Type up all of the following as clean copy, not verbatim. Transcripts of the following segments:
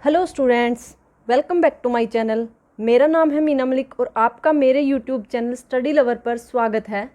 Hello students, welcome back to my channel. मेरा नाम है मीना मलिक और आपका मेरे यूट्यूब चैनल स्टडी लवर पर स्वागत है।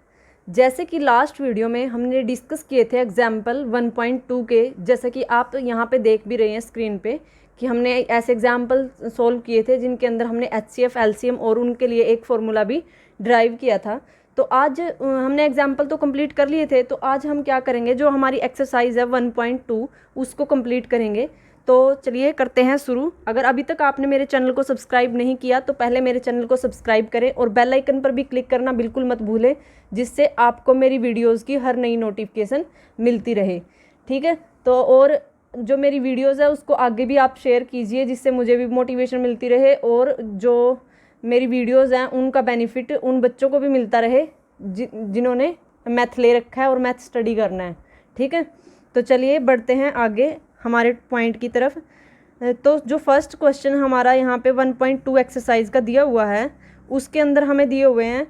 जैसे कि लास्ट वीडियो में हमने डिस्कस किए थे एग्जाम्पल 1.2 के, जैसे कि आप यहाँ पे देख भी रहे हैं स्क्रीन पे कि हमने ऐसे एग्जाम्पल सोल्व किए थे जिनके अंदर हमने HCF, LCM और उनके लिए एक फार्मूला भी ड्राइव किया था। तो आज हमने एग्जाम्पल तो कंप्लीट कर लिए थे, तो आज हम क्या करेंगे, जो हमारी एक्सरसाइज है 1.2 उसको कंप्लीट करेंगे। तो चलिए करते हैं शुरू। अगर अभी तक आपने मेरे चैनल को सब्सक्राइब नहीं किया तो पहले मेरे चैनल को सब्सक्राइब करें और बेल आइकन पर भी क्लिक करना बिल्कुल मत भूलें, जिससे आपको मेरी वीडियोस की हर नई नोटिफिकेशन मिलती रहे। ठीक है, तो और जो मेरी वीडियोस है उसको आगे भी आप शेयर कीजिए, जिससे मुझे भी मोटिवेशन मिलती रहे और जो मेरी वीडियोस हैं उनका बेनिफिट उन बच्चों को भी मिलता रहे जिन्होंने मैथ ले रखा है और मैथ स्टडी करना है। ठीक है, तो चलिए बढ़ते हैं आगे हमारे पॉइंट की तरफ। तो जो फर्स्ट क्वेश्चन हमारा यहाँ पे 1.2 एक्सरसाइज का दिया हुआ है, उसके अंदर हमें दिए हुए हैं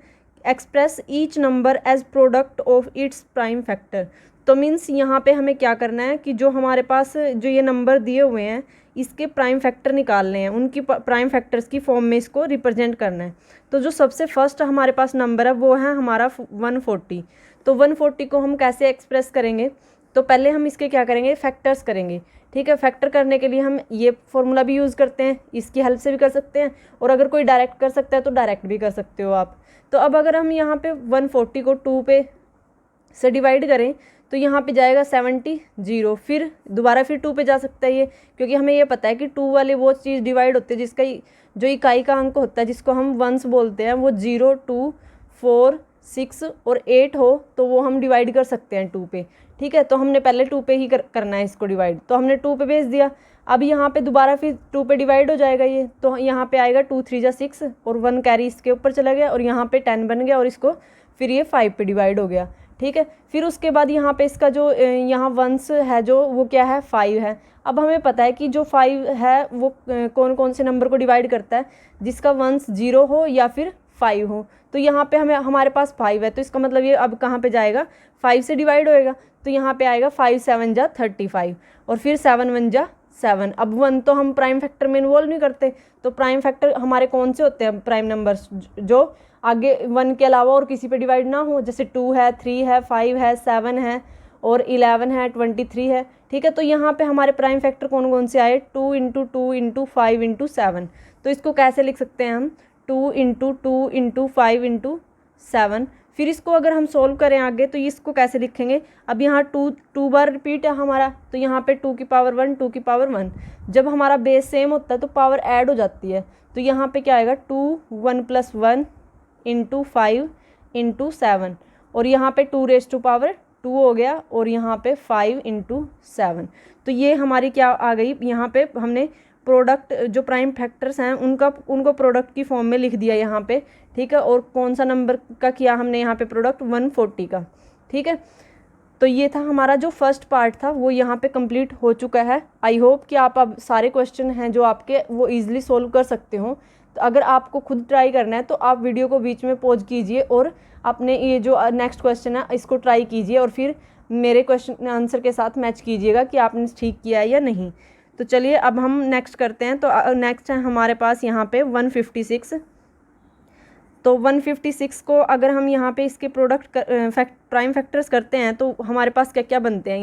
express each number as product of its prime factor. तो मीन्स यहाँ पे हमें क्या करना है कि जो हमारे पास जो ये नंबर दिए हुए हैं इसके प्राइम फैक्टर निकालने हैं, उनकी प्राइम फैक्टर्स की फॉर्म में इसको रिप्रेजेंट करना है। तो जो सबसे फर्स्ट हमारे पास नंबर है वो है हमारा 140। तो 140 को हम कैसे एक्सप्रेस करेंगे, तो पहले हम इसके क्या करेंगे, फैक्टर्स करेंगे। ठीक है, फैक्टर करने के लिए हम ये फॉर्मूला भी यूज़ करते हैं, इसकी हेल्प से भी कर सकते हैं और अगर कोई डायरेक्ट कर सकता है तो डायरेक्ट भी कर सकते हो आप। तो अब अगर हम यहाँ पे 140 को 2 पे से डिवाइड करें तो यहाँ पे जाएगा 70 0, फिर दोबारा फिर 2 पे जा सकता है ये, क्योंकि हमें ये पता है कि 2 वाले वो चीज़ डिवाइड होती है जिसका जो इकाई का अंक होता है जिसको हम वंस बोलते हैं, वो 0 2 4 6 और 8 हो तो वो हम डिवाइड कर सकते हैं 2 पे। ठीक है, तो हमने पहले 2 पे ही करना है इसको डिवाइड, तो हमने 2 पे भेज दिया। अब यहाँ पे दोबारा फिर 2 पे डिवाइड हो जाएगा ये, तो यहाँ पे आएगा 2 3 जा 6 और 1 कैरी इसके ऊपर चला गया और यहाँ पे 10 बन गया और इसको फिर ये 5 पे डिवाइड हो गया। ठीक है, फिर उसके बाद यहाँ पे इसका जो यहाँ वंस है जो वो क्या है 5 है। अब हमें पता है कि जो 5 है वो कौन कौन से नंबर को डिवाइड करता है, जिसका वंस 0 हो या फिर 5 हो। तो यहाँ पे हमारे पास 5 है, तो इसका मतलब ये अब कहाँ पे जाएगा, 5 से डिवाइड होएगा। तो यहाँ पे आएगा 5 7 जा 35 और फिर 7 1 जा 7। अब 1 तो हम प्राइम फैक्टर में इन्वॉल्व नहीं करते, तो प्राइम फैक्टर हमारे कौन से होते हैं, प्राइम नंबर्स जो आगे 1 के अलावा और किसी पे डिवाइड ना हो, जैसे 2 है 3 है 5 है 7 है और 11 है 23 है। ठीक है, तो यहाँ पे हमारे प्राइम फैक्टर कौन कौन से आए, 2 इंटू 2 इंटू 5 इंटू 7। तो इसको कैसे लिख सकते हैं हम, 2 इंटू 2 इंटू 5 इंटू 7। फिर इसको अगर हम सोल्व करें आगे तो इसको कैसे लिखेंगे, अब यहाँ 2 बार रिपीट है हमारा, तो यहाँ पे 2 की पावर 1 2 की पावर 1। जब हमारा बेस सेम होता है तो पावर ऐड हो जाती है, तो यहाँ पे क्या आएगा 2 1 प्लस 1 इंटू 5 इंटू 7 और यहाँ पे 2 रेज़ टू पावर 2 हो गया और यहाँ पे 5 इंटू 7। तो ये हमारी क्या आ गई, यहाँ पे हमने प्रोडक्ट जो प्राइम फैक्टर्स हैं उनको प्रोडक्ट की फॉर्म में लिख दिया यहाँ पे। ठीक है, और कौन सा नंबर का किया हमने यहाँ पे प्रोडक्ट, 140 का। ठीक है, तो ये था हमारा जो फर्स्ट पार्ट था वो यहाँ पे कंप्लीट हो चुका है। आई होप कि आप अब सारे क्वेश्चन हैं जो आपके वो ईजिली सोल्व कर सकते हो। तो अगर आपको खुद ट्राई करना है तो आप वीडियो को बीच में पॉज कीजिए और अपने ये जो नेक्स्ट क्वेश्चन है इसको ट्राई कीजिए और फिर मेरे क्वेश्चन आंसर के साथ मैच कीजिएगा कि आपने ठीक किया है या नहीं। तो चलिए अब हम नेक्स्ट करते हैं। तो नेक्स्ट है हमारे पास यहाँ पे 156। तो 156 को अगर हम यहाँ पे इसके प्रोडक्ट प्राइम फैक्टर्स करते हैं तो हमारे पास क्या क्या बनते हैं,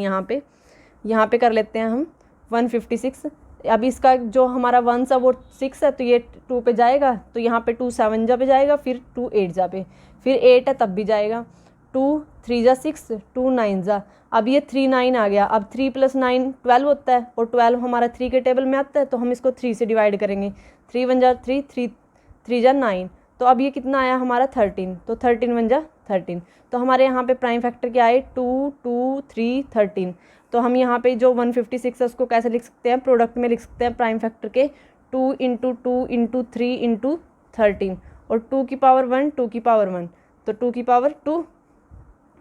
यहाँ पे कर लेते हैं हम 156। अब इसका जो हमारा 1 सा वो 6 है, तो ये 2 पे जाएगा, तो यहाँ पे 2 7 जा पे जाएगा, फिर 2 8 जा पे, फिर 8 है तब भी जाएगा, 2 3 जा 6 2 9 जा। अब ये 3 9 आ गया, अब 3 + 9 12 होता है और 12 हमारा 3 के टेबल में आता है, तो हम इसको 3 से डिवाइड करेंगे। 3 1 जा 3 3 जा 9, तो अब ये कितना आया हमारा 13, तो 13 1 जा 13। तो हमारे यहाँ पे प्राइम फैक्टर क्या आए, 2 2 3 13। तो हम यहाँ पे जो 156 है उसको कैसे लिख सकते हैं, प्रोडक्ट में लिख सकते हैं प्राइम फैक्टर के 2 इंटू 2 इंटू 3 इंटू 13 और 2 की पावर 1 2 की पावर 1, तो 2 की पावर 2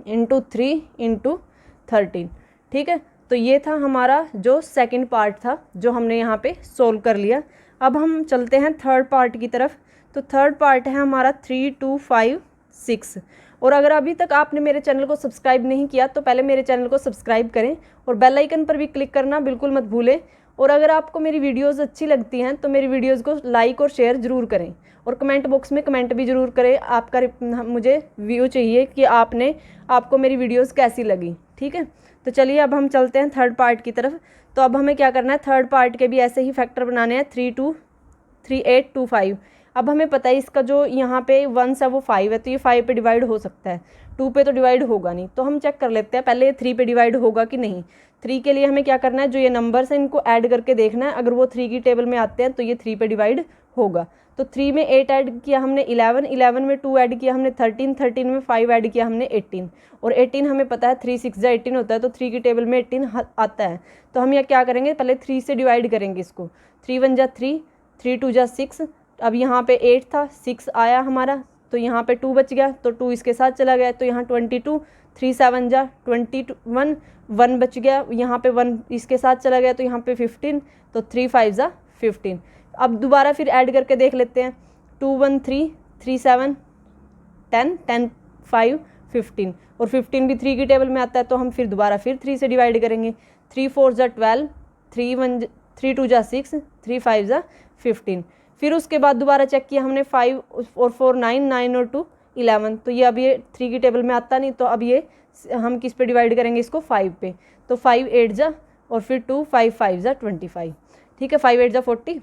इंटू 3 इंटू 13। ठीक है, तो ये था हमारा जो सेकंड पार्ट था जो हमने यहाँ पे सोल्व कर लिया। अब हम चलते हैं थर्ड पार्ट की तरफ। तो थर्ड पार्ट है हमारा 3 2 5 6। और अगर अभी तक आपने मेरे चैनल को सब्सक्राइब नहीं किया तो पहले मेरे चैनल को सब्सक्राइब करें और बेल आइकन पर भी क्लिक करना बिल्कुल मत भूलें और अगर आपको मेरी वीडियोज़ अच्छी लगती हैं तो मेरी वीडियोज़ को लाइक और शेयर ज़रूर करें, और कमेंट बॉक्स में कमेंट भी ज़रूर करें। आपका मुझे व्यू चाहिए कि आपको मेरी वीडियोज़ कैसी लगी। ठीक है, तो चलिए अब हम चलते हैं थर्ड पार्ट की तरफ। तो अब हमें क्या करना है, थर्ड पार्ट के भी ऐसे ही फैक्टर बनाने हैं, 3 2 3 8 2 5। अब हमें पता है इसका जो यहाँ पे 1 है वो 5 है, तो ये 5 पे डिवाइड हो सकता है, 2 पे तो डिवाइड होगा नहीं। तो हम चेक कर लेते हैं पहले ये 3 पे डिवाइड होगा कि नहीं। 3 के लिए हमें क्या करना है, जो ये नंबर्स हैं इनको ऐड करके देखना है, अगर वो 3 की टेबल में आते हैं तो ये 3 पे डिवाइड होगा। तो 3 में 8 ऐड किया हमने 11, 11 में 2 ऐड किया हमने 13, 13 में 5 ऐड किया हमने 18, और 18 हमें पता है 3 6 18 होता है, तो 3 की टेबल में 18 आता है। तो हम यह क्या करेंगे, पहले 3 से डिवाइड करेंगे इसको। 3 1 जा 3, 3 2 जा 6। अब यहाँ पे 8 था, 6 आया हमारा, तो यहाँ पे 2 बच गया, तो 2 इसके साथ चला गया, तो यहाँ 22। 3 7 जा 21, 1 बच गया, यहाँ पे 1 इसके साथ चला गया, तो यहाँ पे 15, तो 3 5 जा 15। अब दोबारा फिर ऐड करके देख लेते हैं, 2 1 3, 3 7 10, 10 5 15, और 15 भी 3 की टेबल में आता है, तो हम फिर दोबारा फिर 3 से डिवाइड करेंगे। 3 4 जा 12, 3 2 जा 6, 3 5 जा 15। फिर उसके बाद दोबारा चेक किया हमने, 5 और 4 9, 9 और 2 11, तो ये अब ये 3 की टेबल में आता नहीं, तो अब ये हम किस पे डिवाइड करेंगे इसको, 5 पे। तो 5 8 जा और फिर 2 5 5 जा 25। ठीक है, 5 8 जा 40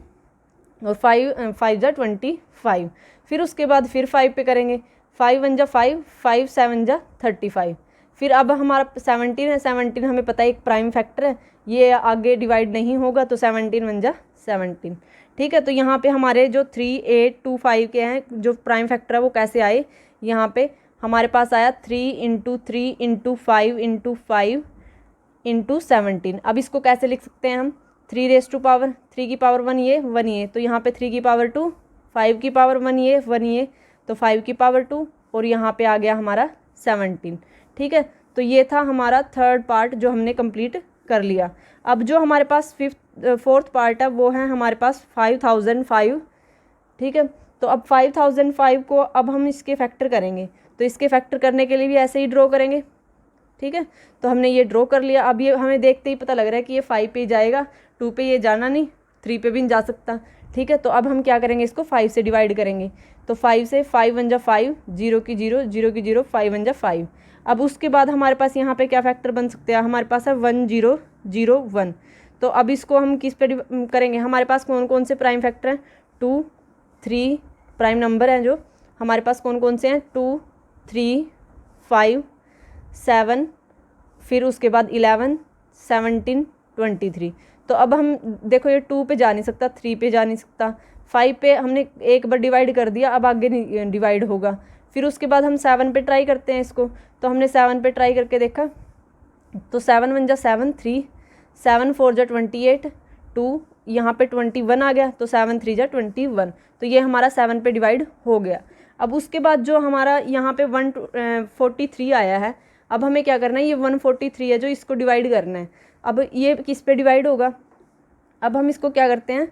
और 5 5 जा 25। फिर उसके बाद फिर 5 पे करेंगे, 5 1 जा 5, 5 7 जा 35। फिर अब हमारा 17 है, 17 हमें पता है एक प्राइम फैक्टर है, ये आगे डिवाइड नहीं होगा, तो 17 1 जा 17। ठीक है, तो यहाँ पे हमारे जो 3 8 2 5 के हैं जो प्राइम फैक्टर है वो कैसे आए, यहाँ पे हमारे पास आया 3 × 3 × 5 × 5 × 17। अब इसको कैसे लिख सकते हैं हम, 3 रेज़ टू पावर 3 की पावर 1 ये 1 ये, तो यहाँ पे 3 की पावर 2, 5 की पावर 1 ये 1 ये, तो 5 की पावर 2, और यहाँ पे आ गया हमारा 17। ठीक है, तो ये था हमारा थर्ड पार्ट जो हमने कंप्लीट कर लिया। अब जो हमारे पास फोर्थ पार्ट है वो है हमारे पास 5005। ठीक है, तो अब 5005 को अब हम इसके फैक्टर करेंगे, तो इसके फैक्टर करने के लिए भी ऐसे ही ड्रॉ करेंगे। ठीक है, तो हमने ये ड्रॉ कर लिया। अब ये हमें देखते ही पता लग रहा है कि ये 5 पे जाएगा, 2 पे ये जाना नहीं, 3 पे भी नहीं जा सकता। ठीक है, तो अब हम क्या करेंगे, इसको 5 से डिवाइड करेंगे। तो 5 से 5 1 जा 5, 0 की 0, 0 की 0, 5 1 जा 5। अब उसके बाद हमारे पास यहाँ पे क्या फैक्टर बन सकते हैं, हमारे पास है 1 0 0 1। तो अब इसको हम किस पे करेंगे, हमारे पास कौन कौन से प्राइम फैक्टर हैं, 2 3 प्राइम नंबर हैं जो हमारे पास कौन कौन से हैं, 2 3 5 7, फिर उसके बाद 11 17 23। तो अब हम देखो ये 2 पे जा नहीं सकता, 3 पे जा नहीं सकता, 5 पे हमने एक बार डिवाइड कर दिया, अब आगे नहीं डिवाइड होगा। फिर उसके बाद हम 7 पे ट्राई करते हैं इसको, तो हमने 7 पे ट्राई करके देखा, तो 7 1 जा 7 3, 7 4 जा 28, 2 यहाँ पे 21 आ गया, तो 7 3 जा 21, तो ये हमारा 7 पे डिवाइड हो गया। अब उसके बाद जो हमारा यहाँ पे 143 आया है, अब हमें क्या करना है, ये 143 है जो इसको डिवाइड करना है। अब ये किस पे डिवाइड होगा, अब हम इसको क्या करते हैं,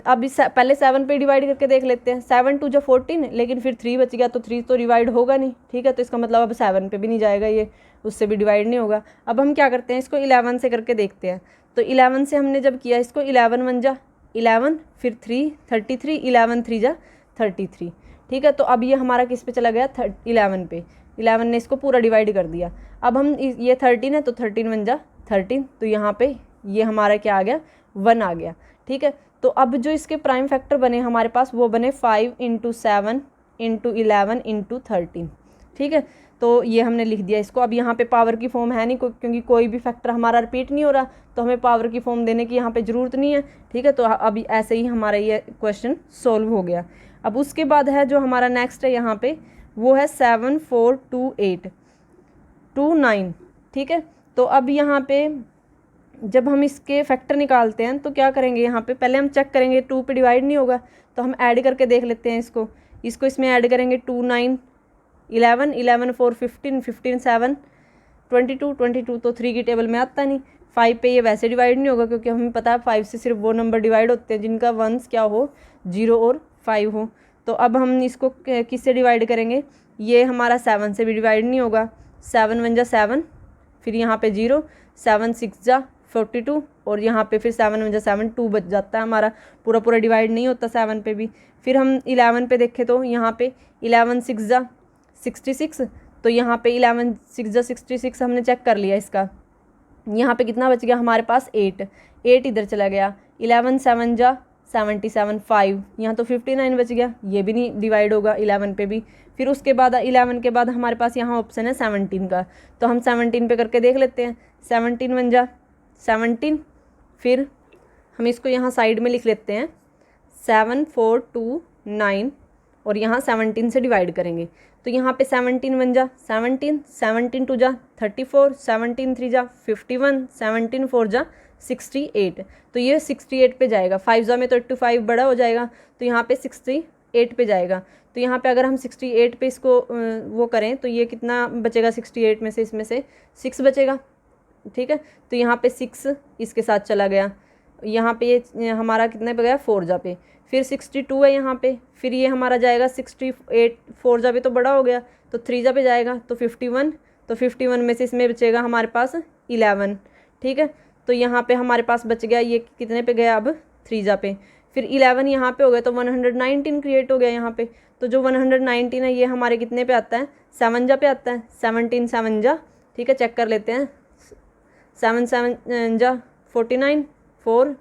अब इस पहले 7 पे डिवाइड करके देख लेते हैं। 7 2 जा 14, लेकिन फिर 3 बच गया, तो 3 तो डिवाइड होगा नहीं। ठीक है, तो इसका मतलब अब 7 पे भी नहीं जाएगा, ये उससे भी डिवाइड नहीं होगा। अब हम क्या करते हैं, इसको 11 से करके देखते हैं। तो 11 से हमने जब किया इसको, 11 1 जा 11, फिर 3 33, 11 3 जा 33। ठीक है, तो अब ये हमारा किस पे चला गया, 11 पे। 11 ने इसको पूरा डिवाइड कर दिया। अब हम ये 13 है, तो 13 1 जा 13, तो यहाँ पे ये हमारा क्या आ गया, 1 आ गया। ठीक है, तो अब जो इसके प्राइम फैक्टर बने हमारे पास वो बने 5 × 7 × 11 × 13। ठीक है, तो ये हमने लिख दिया इसको। अब यहाँ पे पावर की फॉर्म है नहीं, क्योंकि कोई भी फैक्टर हमारा रिपीट नहीं हो रहा, तो हमें पावर की फॉर्म देने की यहाँ पे ज़रूरत नहीं है। ठीक है, तो अब ऐसे ही हमारा ये क्वेश्चन सोल्व हो गया। अब उसके बाद है जो हमारा नेक्स्ट है यहाँ पे, वो है 7 4 2 8 2 9। ठीक है, तो अब यहाँ पे जब हम इसके फैक्टर निकालते हैं तो क्या करेंगे, यहाँ पे पहले हम चेक करेंगे 2 पे डिवाइड नहीं होगा, तो हम ऐड करके देख लेते हैं इसको इसमें ऐड करेंगे। 2 9 11, 11 4 15, 15 7 22, 22 तो 3 की टेबल में आता नहीं। 5 पे ये वैसे डिवाइड नहीं होगा, क्योंकि हमें पता है 5 से सिर्फ वो नंबर डिवाइड होते हैं जिनका वंस क्या हो, 0 और 5 हो। तो अब हम इसको किससे डिवाइड करेंगे, ये हमारा 7 से भी डिवाइड नहीं होगा। 7 1 जा 7, फिर यहाँ पे 0, 7 6 जा 42 और यहाँ पे फिर 7 में 7 2 बच जाता है हमारा, पूरा पूरा डिवाइड नहीं होता 7 पे भी। फिर हम 11 पे देखें तो यहाँ पे 11 6 जा 66, तो यहाँ पे 11 6 जा 66 हमने चेक कर लिया इसका। यहाँ पे कितना बच गया हमारे पास 8 इधर चला गया। 11 7 जा 77 5, यहाँ तो 59 बच गया, ये भी नहीं डिवाइड होगा 11 पे भी। फिर उसके बाद 11 के बाद हमारे पास यहाँ ऑप्शन है 17 का, तो हम 17 पे करके देख लेते हैं। 17 1 जा 17, फिर हम इसको यहाँ साइड में लिख लेते हैं 7 4 2 9 और यहाँ 17 से डिवाइड करेंगे। तो यहाँ पे 17 1 जा 17, 17 2 जा 34, 17 3 जा 51, 17 4 जा 68, तो ये 68 पे जाएगा। 5 जा में तो 85 बड़ा हो जाएगा, तो यहाँ पे 68 पे जाएगा। तो यहाँ पे अगर हम 68 पे इसको वो करें तो ये कितना बचेगा 68 में से, इसमें से 6 बचेगा, ठीक है। तो यहाँ पे 6 इसके साथ चला गया, यहाँ पे ये हमारा कितने पे गया 4 जा पे। फिर 62 है यहाँ पे, फिर ये हमारा जाएगा 68 4 जा पे तो बड़ा हो गया, तो 3 जा पे जाएगा तो 51, तो 51 में से इसमें बचेगा हमारे पास 11, ठीक है। तो यहाँ पे हमारे पास बच गया ये कितने पे गया अब 3 जा पे। फिर 11 यहाँ पे हो गया तो 119 क्रिएट हो गया यहाँ पे। तो जो 119 है ये हमारे कितने पे आता है 7 जा पे आता है, 17 7 जा, ठीक है। चेक कर लेते हैं 7 7 जा 49 4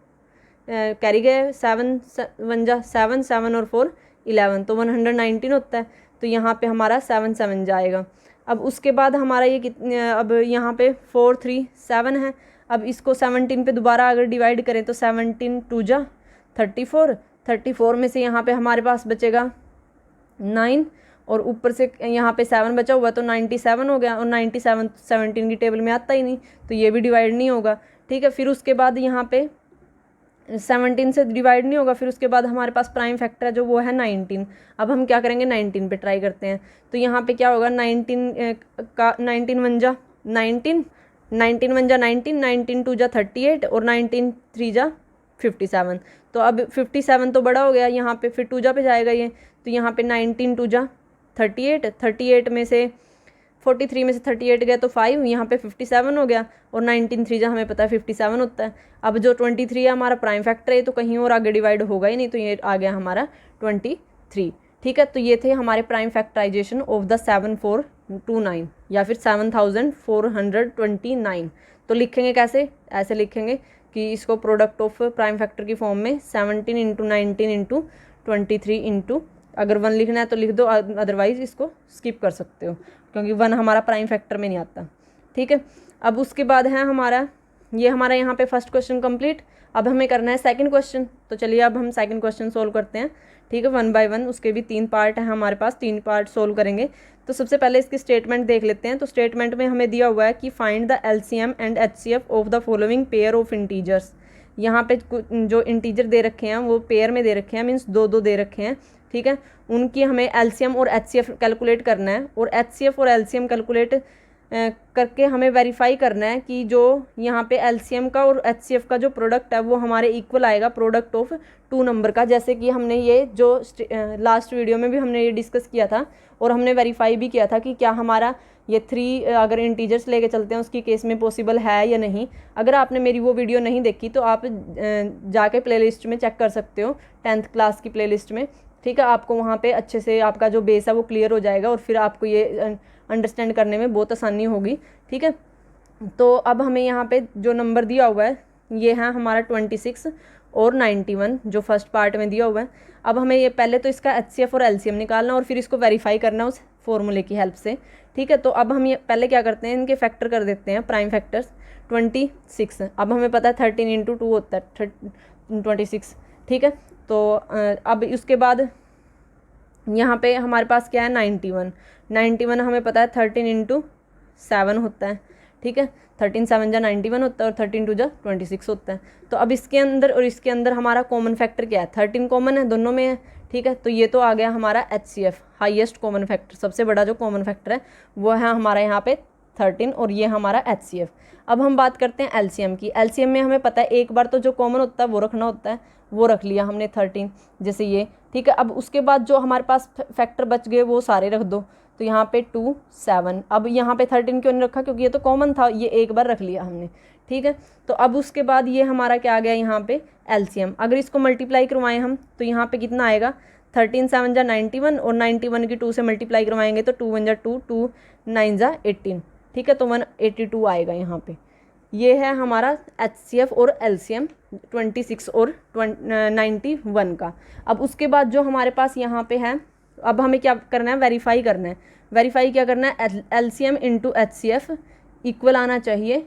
कैरी गए, 7 1 जा 7 7 और 4 11, तो 119 होता है। तो यहाँ पे हमारा 7 7 जाएगा। अब उसके बाद हमारा ये कितने, अब यहाँ पे 4 3 7 है। अब इसको 17 पे दोबारा अगर डिवाइड करें तो 17 2 जा 34, 34 में से यहाँ पे हमारे पास बचेगा 9 और ऊपर से यहाँ पे 7 बचा हुआ तो 97 हो गया, और 97 17 की टेबल में आता ही नहीं, तो ये भी डिवाइड नहीं होगा, ठीक है। फिर उसके बाद यहाँ पे 17 से डिवाइड नहीं होगा। फिर उसके बाद हमारे पास प्राइम फैक्टर है जो वो है 19। अब हम क्या करेंगे 19 पे ट्राई करते हैं। तो यहाँ पे क्या होगा 19 का 19 1 जा 19, 19 1 जा 19, 19 2 जा 38 और 19 3 जा 57। तो अब 57 तो बड़ा हो गया यहाँ पे, फिर 2 जा पे जाएगा ये, तो यहाँ पे 19 2 जा 38, 38 में से 43 में से 38 गया तो 5, यहाँ पे 57 हो गया, और 19 3 जा हमें पता है 57 होता है। अब जो 23 है हमारा प्राइम फैक्टर है, तो कहीं और आगे डिवाइड होगा ही नहीं, तो ये आ गया हमारा 23, ठीक है। तो ये थे हमारे प्राइम फैक्टराइजेशन ऑफ द 7429 या फिर 7429। तो लिखेंगे कैसे, ऐसे लिखेंगे कि इसको प्रोडक्ट ऑफ प्राइम फैक्टर की फॉर्म में 17 इंटू 19 इंटू 23 इंटू, अगर 1 लिखना है तो लिख दो, अदरवाइज इसको स्किप कर सकते हो क्योंकि 1 हमारा प्राइम फैक्टर में नहीं आता, ठीक है। अब उसके बाद है हमारा ये हमारा यहाँ पे फर्स्ट क्वेश्चन कंप्लीट। अब हमें करना है सेकंड क्वेश्चन, तो चलिए अब हम सेकंड क्वेश्चन सोल्व करते हैं, ठीक है, 1 बाय 1। उसके भी 3 पार्ट है हमारे पास, 3 पार्ट सोल्व करेंगे। तो सबसे पहले इसकी स्टेटमेंट देख लेते हैं। तो स्टेटमेंट में हमें दिया हुआ है कि find the LCM and HCF of the following pair of integers. यहाँ पे जो इंटीजर दे रखे हैं वो पेयर में दे रखे हैं, मीन्स 2 दे रखे हैं, ठीक है। उनकी हमें LCM और HCF कैलकुलेट करना है, और HCF और LCM कैलकुलेट करके हमें वेरीफाई करना है कि जो यहाँ पे LCM का और HCF का जो प्रोडक्ट है वो हमारे इक्वल आएगा प्रोडक्ट ऑफ 2 नंबर का। जैसे कि हमने ये जो लास्ट वीडियो में भी हमने ये डिस्कस किया था, और हमने वेरीफाई भी किया था कि क्या हमारा ये 3 अगर इंटीजर्स लेके चलते हैं उसकी केस में पॉसिबल है या नहीं। अगर आपने मेरी वो वीडियो नहीं देखी तो आप जाके प्लेलिस्ट में चेक कर सकते हो, 10th क्लास की प्लेलिस्ट में, ठीक है। आपको वहाँ पे अच्छे से आपका जो बेस है वो क्लियर हो जाएगा, और फिर आपको ये अंडरस्टैंड करने में बहुत आसानी होगी, ठीक है। तो अब हमें यहाँ पे जो नंबर दिया हुआ है ये है हमारा 26 और 91 जो फर्स्ट पार्ट में दिया हुआ है। अब हमें ये पहले तो इसका HCF और LCM निकालना और फिर इसको वेरीफाई करना उस फॉर्मूले की हेल्प से, ठीक है। तो अब हम ये पहले क्या करते हैं, इनके फैक्टर कर देते हैं, प्राइम फैक्टर्स 26। अब हमें पता है 13 इंटू 2 होता है 26, ठीक है। तो अब उसके बाद यहाँ पे हमारे पास क्या है 91 हमें पता है 13 इंटू 7 होता है, ठीक है। 13 7 जा 91 होता है और 13 2 जा 26 होता है। तो अब इसके अंदर और इसके अंदर हमारा कॉमन फैक्टर क्या है, 13 कॉमन है दोनों में है, ठीक है। तो ये तो आ गया हमारा HCF, हाईएस्ट कॉमन फैक्टर, सबसे बड़ा जो कॉमन फैक्टर है वो है हमारा यहाँ पे 13, और ये हमारा HCF। अब हम बात करते हैं LCM की। LCM में हमें पता है एक बार तो जो कॉमन होता है वो रखना होता है, वो रख लिया हमने 13 जैसे ये, ठीक है। अब उसके बाद जो हमारे पास फैक्टर बच गए वो सारे रख दो, तो यहाँ पे 2 7। अब यहाँ पे 13 क्यों नहीं रखा, क्योंकि ये तो कॉमन था, ये एक बार रख लिया हमने, ठीक है। तो अब उसके बाद ये हमारा क्या आ गया यहाँ पे एलसीएम। अगर इसको मल्टीप्लाई करवाएं हम तो यहाँ पे कितना आएगा 13 7 जा 91 और 91 की 2 से मल्टीप्लाई करवाएंगे तो 2 1 जा 2 2 9 जा 18, ठीक है। तो 182 आएगा यहाँ पे। ये है हमारा एचसीएफ और एलसीएम 26 और 91 का। अब उसके बाद जो हमारे पास यहाँ पे है, अब हमें क्या करना है, वेरीफाई करना है। वेरीफाई क्या करना है, एलसीएम इंटू एचसीएफ इक्वल आना चाहिए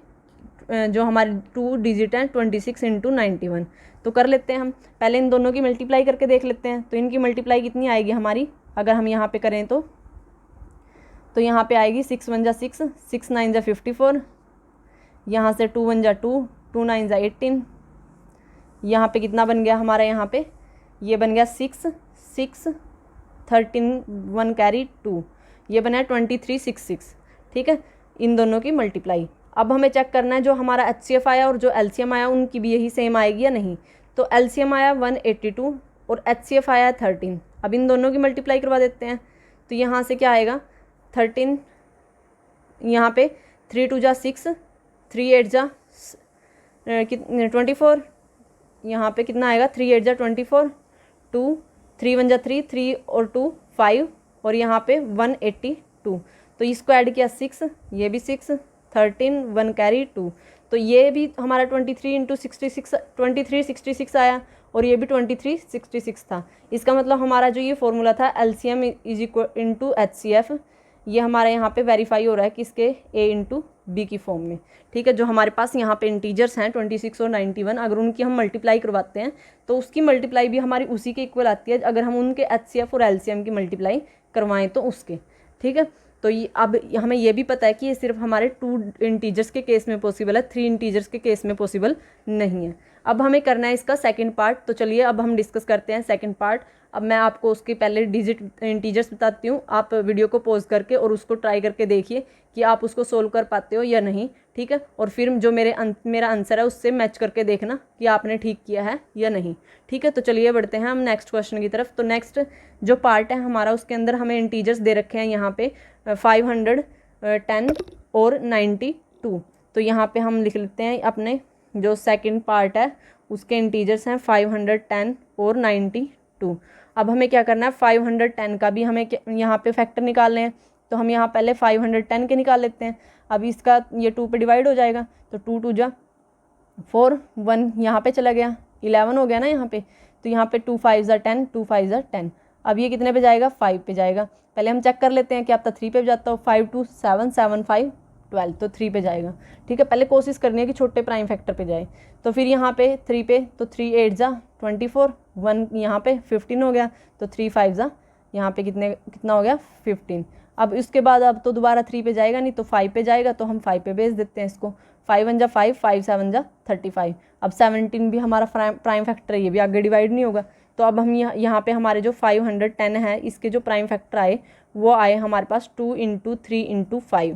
जो हमारे 2 डिजिट हैं 26 इंटू 91। तो कर लेते हैं हम, पहले इन दोनों की मल्टीप्लाई करके देख लेते हैं। तो इनकी मल्टीप्लाई कितनी आएगी हमारी, अगर हम यहाँ पे करें तो यहाँ पे आएगी 6 1 जा 6, 6 9 जा 54, यहाँ से 2 1 जा 2, 2 9 जा 18, यहाँ पे कितना बन गया हमारा, यहाँ पे ये बन गया 6 6 13 1 कैरी 2, ये बना 2366, ठीक है। इन दोनों की मल्टीप्लाई। अब हमें चेक करना है जो हमारा एचसीएफ आया और जो एलसीएम आया उनकी भी यही सेम आएगी या नहीं। तो एलसीएम आया 182 और एचसीएफ आया 13। अब इन दोनों की मल्टीप्लाई करवा देते हैं। तो यहाँ से क्या आएगा 13, यहाँ पे 3 2 जा 6, 3 8 जा 24, यहाँ पे कितना आएगा 3 8 जा 24, 2 3 1 जा 3, 3 और 2 5 और यहाँ पे 182। तो इसको ऐड किया 6, ये भी 6, 13 1 कैरी 2, तो ये भी हमारा 23 इंटू 66 2366 आया और ये भी 2366 था। इसका मतलब हमारा जो ये फॉर्मूला था LCM is equal into HCF, ये हमारे यहाँ पे वेरीफाई हो रहा है किसके, ए इंटू बी की फॉर्म में, ठीक है। जो हमारे पास यहाँ पे इंटीजर्स हैं 26 और 91, अगर उनकी हम मल्टीप्लाई करवाते हैं तो उसकी मल्टीप्लाई भी हमारी उसी के इक्वल आती है अगर हम उनके एचसीएफ और एलसीएम की मल्टीप्लाई करवाएं तो उसके, ठीक है। तो ये अब हमें ये भी पता है कि ये सिर्फ हमारे 2 इंटीजर्स के केस में पॉसिबल है, 3 इंटीजर्स के केस में पॉसिबल नहीं है। अब हमें करना है इसका सेकंड पार्ट। तो चलिए अब हम डिस्कस करते हैं सेकंड पार्ट। अब मैं आपको उसके पहले डिजिट इंटीजर्स बताती हूँ, आप वीडियो को पॉज करके और उसको ट्राई करके देखिए कि आप उसको सोल्व कर पाते हो या नहीं, ठीक है। और फिर जो मेरा आंसर है उससे मैच करके देखना कि आपने ठीक किया है या नहीं, ठीक है। तो चलिए बढ़ते हैं हम नेक्स्ट क्वेश्चन की तरफ। तो नेक्स्ट जो पार्ट है हमारा उसके अंदर हमें इंटीजर्स दे रखे हैं यहाँ पे 510 और 92। तो यहाँ पे हम लिख लेते हैं अपने जो सेकंड पार्ट है उसके इंटीजर्स हैं 510 और 92। अब हमें क्या करना है 510 का भी हमें यहाँ पे फैक्टर निकालने हैं। तो हम यहाँ पहले 510 के निकाल लेते हैं। अब इसका ये 2 पे डिवाइड हो जाएगा तो 2 2 जा 4, 1 यहाँ पे चला गया, 11 हो गया ना यहाँ पे। तो यहाँ पे 2 5 जा 10, 2 5 जा 10। अब ये कितने पे जाएगा 5 पे जाएगा। पहले हम चेक कर लेते हैं कि आप 3 पे जाता हो, 5 2 7 7 5 12, तो 3 पे जाएगा, ठीक है। पहले कोशिश करनी है कि छोटे प्राइम फैक्टर पे जाए। तो फिर यहाँ पे 3 पे तो 3 8 जा 24, 1 यहाँ पे 15 हो गया, तो 3 5 जा यहाँ पे कितना हो गया 15। अब इसके बाद अब तो दोबारा 3 पे जाएगा नहीं तो 5 पे जाएगा, तो हम 5 पे भेज देते हैं इसको। 5 1 जा 5, 5 7 जा 35। अब 17 भी हमारा प्राइम फैक्टर है, ये भी आगे डिवाइड नहीं होगा। तो अब हम यहाँ पे हमारे जो 510 है इसके जो प्राइम फैक्टर आए वो आए हमारे पास 2 इंटू 3 इंटू 5।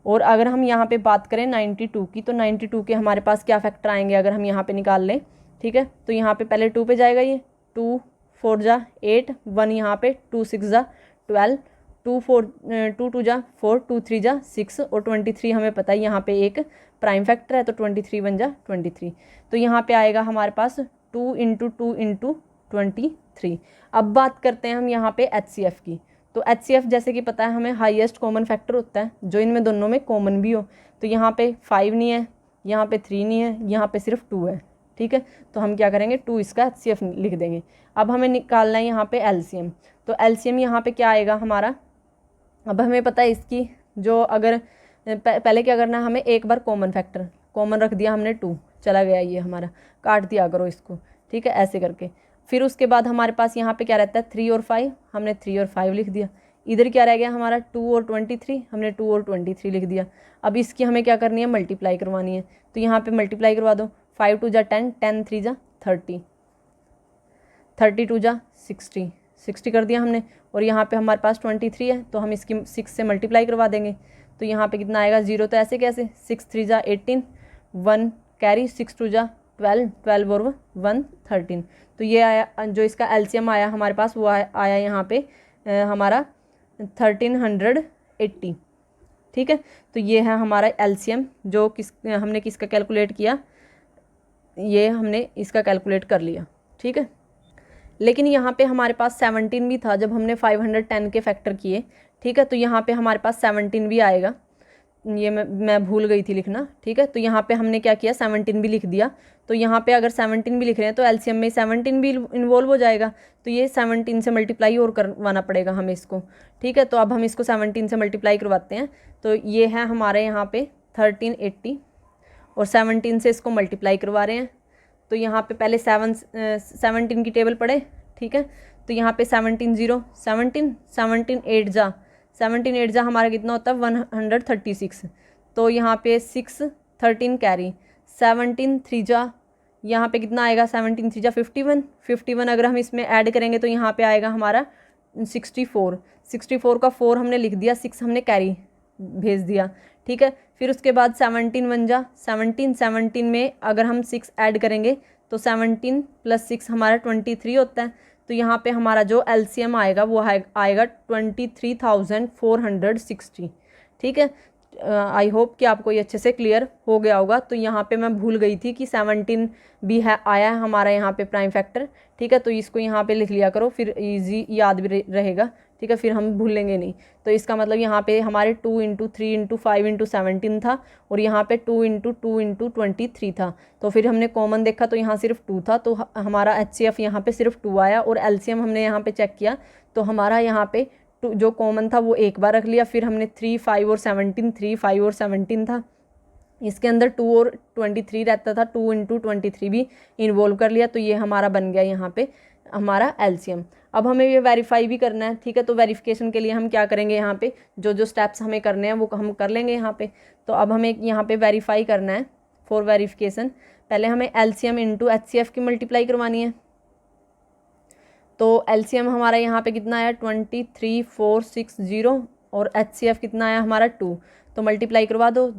और अगर हम यहाँ पे बात करें 92 की, तो 92 के हमारे पास क्या फैक्टर आएंगे अगर हम यहाँ पे निकाल लें, ठीक है। तो यहाँ पे पहले 2 पे जाएगा, ये 2 4 जा 8, 1 यहाँ पे 2 6 जा 12, 2 2 जा 4, 2 3 जा 6 और 23 हमें पता है यहाँ पे एक प्राइम फैक्टर है, तो 23 1 जा 23। तो यहाँ पे आएगा हमारे पास 2 इंटू 2 इंटू 23। अब बात करते हैं हम यहाँ पे एचसीएफ की। तो एचसीएफ जैसे कि पता है हमें हाईएस्ट कॉमन फैक्टर होता है जो इनमें दोनों में कॉमन भी हो। तो यहाँ पे 5 नहीं है, यहाँ पे 3 नहीं है, यहाँ पे सिर्फ 2 है, ठीक है। तो हम क्या करेंगे 2 इसका एचसीएफ लिख देंगे। अब हमें निकालना है यहाँ पे एलसीएम। तो एलसीएम यहाँ पे क्या आएगा हमारा, अब हमें पता है इसकी जो अगर पहले क्या करना है हमें एक बार कॉमन फैक्टर कॉमन रख दिया हमने, 2 चला गया ये हमारा, काट दिया करो इसको, ठीक है, ऐसे करके। फिर उसके बाद हमारे पास यहाँ पे क्या रहता है 3 और 5, हमने 3 और 5 लिख दिया। इधर क्या रह गया हमारा 2 और 23, हमने 2 और 23 लिख दिया। अब इसकी हमें क्या करनी है मल्टीप्लाई करवानी है। तो यहाँ पे मल्टीप्लाई करवा दो, 5 2 जा 10, 10 3 जा 30, 32 जा 60, 60 कर दिया हमने। और यहाँ पे हमारे पास 23 है तो हम इसकी 6 से मल्टीप्लाई करवा देंगे। तो यहाँ पे कितना आएगा 0, तो ऐसे कैसे 6 3 जा 18, 1 कैरी 6 2 जा 12, 12 और 1 13। तो ये आया जो इसका एलसीएम आया हमारे पास, वो आया यहाँ पे हमारा 1380, ठीक है। तो ये है हमारा एलसीएम जो हमने किसका कैलकुलेट किया, ये हमने इसका कैलकुलेट कर लिया। ठीक है, लेकिन यहाँ पे हमारे पास 17 भी था जब हमने 510 के फैक्टर किए। ठीक है, तो यहाँ पे हमारे पास 17 भी आएगा, ये मैं भूल गई थी लिखना। ठीक है, तो यहाँ पे हमने क्या किया, 17 भी लिख दिया। तो यहाँ पे अगर 17 भी लिख रहे हैं तो एलसीएम में 17 भी इन्वॉल्व हो जाएगा, तो ये 17 से मल्टीप्लाई और करवाना पड़ेगा हमें इसको। ठीक है, तो अब हम इसको 17 से मल्टीप्लाई करवाते हैं। तो ये है हमारे यहाँ पे 1380 और 17 से इसको मल्टीप्लाई करवा रहे हैं। तो यहाँ पे पहले 17 की टेबल पढ़े। ठीक है, तो यहाँ पे 17 0 17 17 8 जा 17 8 जा हमारा कितना होता है 136। तो यहाँ पे 6 13 कैरी 17 3 जा, यहाँ पे कितना आएगा 17 3 जा 51 51 अगर हम इसमें ऐड करेंगे तो यहाँ पे आएगा हमारा 64 64 का 4 हमने लिख दिया, 6 हमने कैरी भेज दिया। ठीक है, फिर उसके बाद 17 1 जा 17 17 में अगर हम 6 ऐड करेंगे तो 17 + 6 हमारा 23 होता है। तो यहाँ पे हमारा जो एलसीएम आएगा वो आएगा 23,460। ठीक है, आई होप कि आपको ये अच्छे से क्लियर हो गया होगा। तो यहाँ पे मैं भूल गई थी कि 17 भी है आया है हमारा यहाँ पे प्राइम फैक्टर। ठीक है, तो इसको यहाँ पे लिख लिया करो, फिर इजी याद भी रहेगा। ठीक है, फिर हम भूलेंगे नहीं। तो इसका मतलब यहाँ पे हमारे 2 × 3 × 5 × 17 था और यहाँ पे 2 × 2 × 23 था। तो फिर हमने कॉमन देखा तो यहाँ सिर्फ 2 था, तो हमारा HCF यहाँ पे सिर्फ 2 आया। और LCM हमने यहाँ पे चेक किया तो हमारा यहाँ पे जो कॉमन था वो एक बार रख लिया, फिर हमने 3 5 और 17 3 5 और 17 था, इसके अंदर 2 और 23 रहता था, 2 × 23 भी इन्वॉल्व कर लिया। तो ये हमारा बन गया यहाँ पे हमारा एलसीएम। अब हमें ये वेरीफाई भी करना है। ठीक है, तो वेरिफिकेशन के लिए हम क्या करेंगे, यहाँ पे जो स्टेप्स हमें करने हैं वो हम कर लेंगे यहाँ पे। तो अब हमें यहाँ पे वेरीफाई करना है। फॉर वेरिफिकेशन पहले हमें एलसीएम × HCF की मल्टीप्लाई करवानी है। तो एलसीएम हमारा यहाँ पे कितना आया 23,460 और HCF कितना आया हमारा 2। तो मल्टीप्लाई करवा दो,